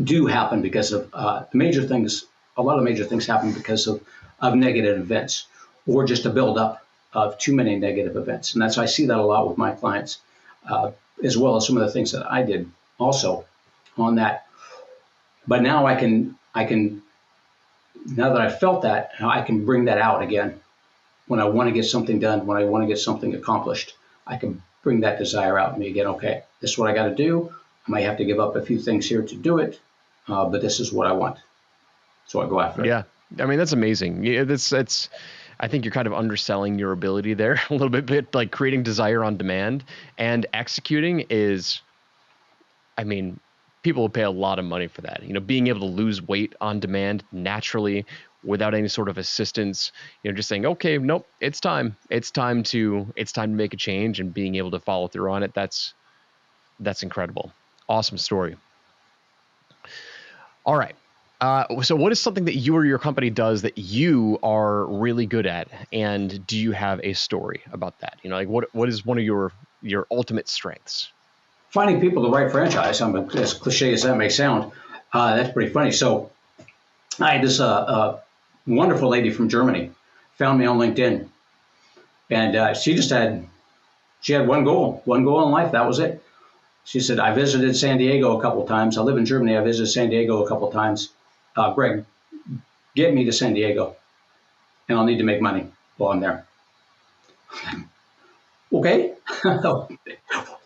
do happen because of major things. A lot of major things happen because of negative events or just a buildup of too many negative events. And I see that a lot with my clients, as well as some of the things that I did also on that. But now I can, now that I've felt that, I can bring that out again. When I want to get something done, when I want to get something accomplished, I can bring that desire out in me again. Okay, this is what I got to do. I might have to give up a few things here to do it, but this is what I want. So I go after it. Yeah. I mean, that's amazing. Yeah, that's, I think you're kind of underselling your ability there a little bit, like creating desire on demand and executing is, I mean, people will pay a lot of money for that. You know, being able to lose weight on demand naturally without any sort of assistance, you know, just saying, okay, nope, it's time to make a change and being able to follow through on it. That's incredible. Awesome story. All right. So what is something that you or your company does that you are really good at? And do you have a story about that? You know, like what is one of your ultimate strengths? Finding people the right franchise. As cliche as that may sound, that's pretty funny. So I had this wonderful lady from Germany found me on LinkedIn, and she had one goal in life. That was it. She said, I visited San Diego a couple times. I live in Germany. I visited San Diego a couple times. Greg, get me to San Diego, and I'll need to make money while I'm there. Okay,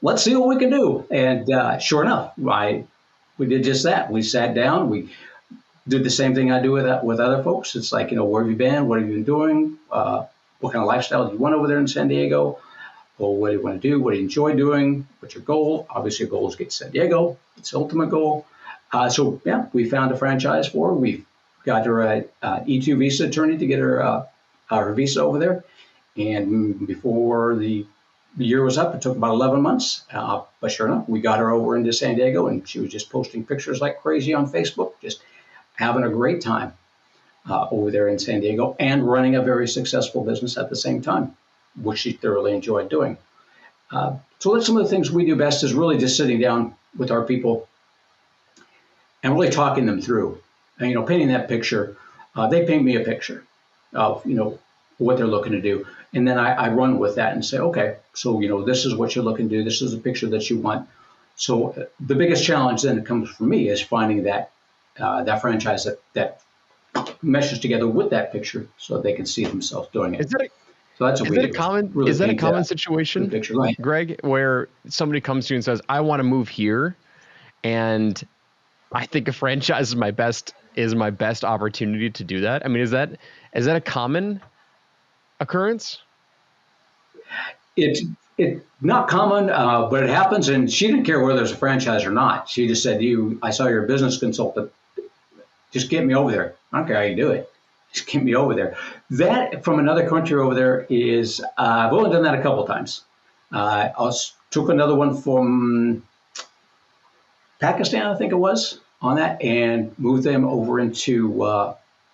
let's see what we can do. And sure enough, we did just that. We sat down. We did the same thing I do with other folks. It's like, you know, where have you been? What have you been doing? What kind of lifestyle do you want over there in San Diego? Or what do you want to do? What do you enjoy doing? What's your goal? Obviously, your goal is to get to San Diego. It's the ultimate goal. So we found a franchise for her. We got her an E2 visa attorney to get her visa over there. And before the year was up, it took about 11 months. But sure enough, we got her over into San Diego, and she was just posting pictures like crazy on Facebook, just having a great time over there in San Diego and running a very successful business at the same time, which she thoroughly enjoyed doing. So that's some of the things we do best, is really just sitting down with our people and really talking them through, and, you know, painting that picture. They paint me a picture of, you know, what they're looking to do. And then I run with that and say, okay, so, you know, this is what you're looking to do. This is the picture that you want. So the biggest challenge then that comes from me is finding that franchise that meshes together with that picture so they can see themselves doing it. Is that a common situation, Greg, where somebody comes to you and says, I want to move here, and I think a franchise is my best opportunity to do that? I mean, is that a common occurrence? It's not common, but it happens. And she didn't care whether there's a franchise or not. She just said, I saw you're a business consultant. Just get me over there. I don't care how you do it. Just get me over there. That from another country over there is, I've only done that a couple of times. I took another one from Pakistan, I think it was, on that, and moved them over into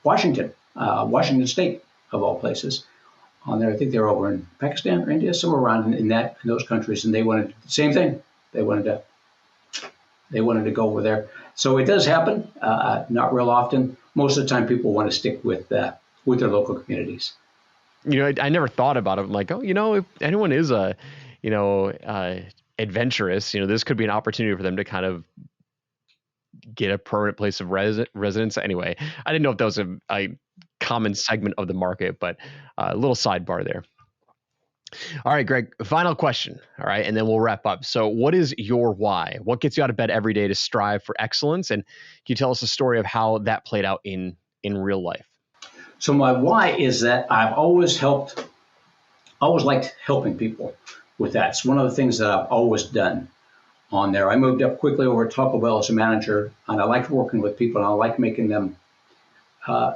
Washington State, of all places. On there, I think they were over in Pakistan or India, somewhere around in those countries, and they wanted the same thing. They wanted to go over there. So it does happen, not real often. Most of the time, people want to stick with their local communities. You know, I never thought about it. I'm like, oh, you know, if anyone is adventurous, you know, this could be an opportunity for them to kind of get a permanent place of residence. Anyway, I didn't know if that was a common segment of the market, but a little sidebar there. All right, Greg, final question. All right, and then we'll wrap up. So what is your why? What gets you out of bed every day to strive for excellence? And can you tell us a story of how that played out in real life? So my why is that I've always liked helping people with that. It's one of the things that I've always done on there. I moved up quickly over at Taco Bell as a manager, and I liked working with people, and I liked making them,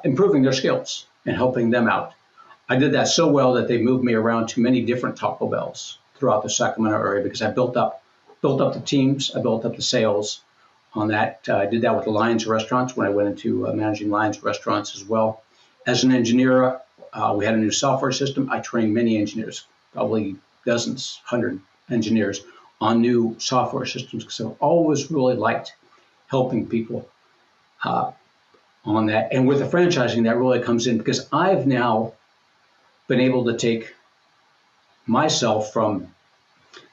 improving their skills and helping them out. I did that so well that they moved me around to many different Taco Bells throughout the Sacramento area because I built up the teams, I built up the sales on that. I did that with the Lions restaurants when I went into managing Lions restaurants as well. As an engineer, we had a new software system. I trained many engineers, probably dozens, 100 engineers on new software systems because I've always really liked helping people on that. And with the franchising, that really comes in because I've now been able to take myself from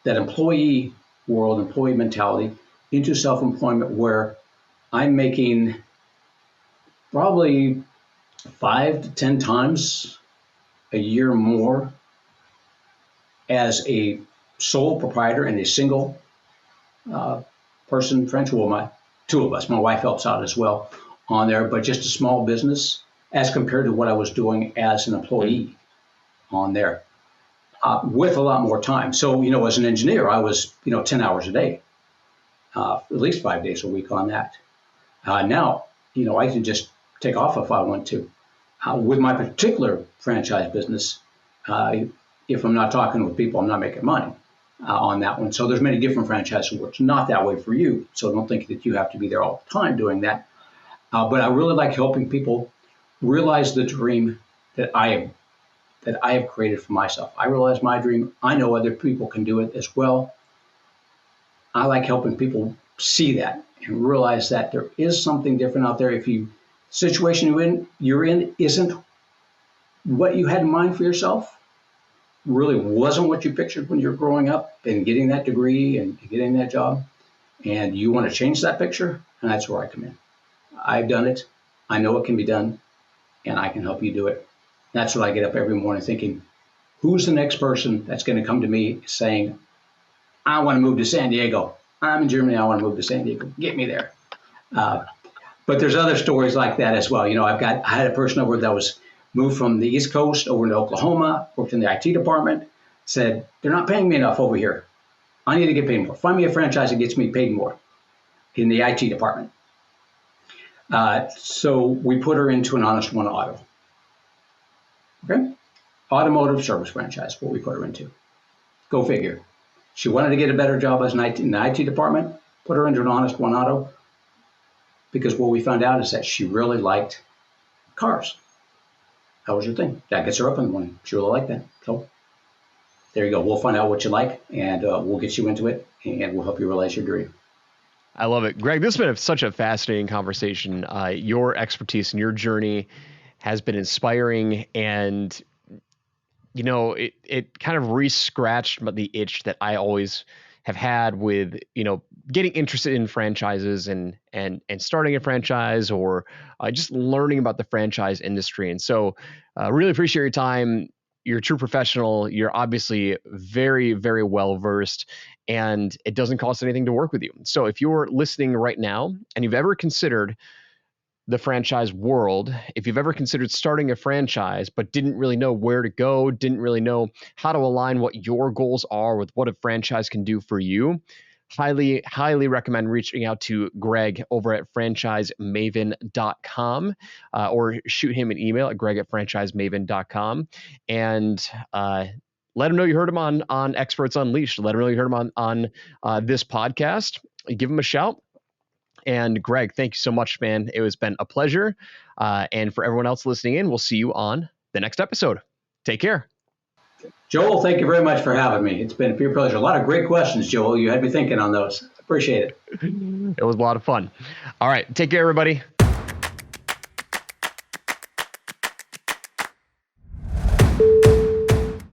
that employee world, employee mentality, into self-employment where I'm making probably 5 to 10 times a year more as a sole proprietor and a single person franchise. Well, two of us, my wife helps out as well on there, but just a small business as compared to what I was doing as an employee on there with a lot more time. So, as an engineer, I was, 10 hours a day, at least 5 days a week on that. Now, I can just take off if I want to. With my particular franchise business, if I'm not talking with people, I'm not making money on that one. So there's many different franchises where it's not that way for you. So don't think that you have to be there all the time doing that. But I really like helping people realize the dream that I have created for myself. I realize my dream. I know other people can do it as well. I like helping people see that and realize that there is something different out there. If the situation you're in isn't what you had in mind for yourself, really wasn't what you pictured when you were growing up and getting that degree and getting that job, and you want to change that picture, and that's where I come in. I've done it. I know it can be done, and I can help you do it. That's what I get up every morning thinking, who's the next person that's going to come to me saying, I want to move to San Diego. I'm in Germany. I want to move to San Diego. Get me there. But there's other stories like that as well. I had a person over that was moved from the East Coast over to Oklahoma, worked in the IT department, said, they're not paying me enough over here. I need to get paid more. Find me a franchise that gets me paid more in the IT department. So we put her into an Honest One Auto. Okay? Automotive service franchise, what we put her into. Go figure. She wanted to get a better job as in the IT department, put her into an Honest One Auto, because what we found out is that she really liked cars. That was her thing. That gets her up in the morning. She really liked that. So there you go. We'll find out what you like, and we'll get you into it, and we'll help you realize your dream. I love it. Greg, this has been such a fascinating conversation. Your expertise and your journey has been inspiring, and it kind of re-scratched the itch that I always have had with, getting interested in franchises and starting a franchise or just learning about the franchise industry. And so really appreciate your time. You're a true professional. You're obviously very, very well versed, and it doesn't cost anything to work with you. So if you're listening right now and you've ever considered the franchise world, if you've ever considered starting a franchise but didn't really know where to go, didn't really know how to align what your goals are with what a franchise can do for you, highly, highly recommend reaching out to Greg over at franchisemaven.com or shoot him an email at greg@franchisemaven.com and let him know you heard him on Experts Unleashed. Let him know you heard him on this podcast. Give him a shout. And Greg, thank you so much, man. It has been a pleasure. And for everyone else listening in, we'll see you on the next episode. Take care. Joel, thank you very much for having me. It's been a pure pleasure. A lot of great questions, Joel. You had me thinking on those. Appreciate it. It was a lot of fun. All right. Take care, everybody.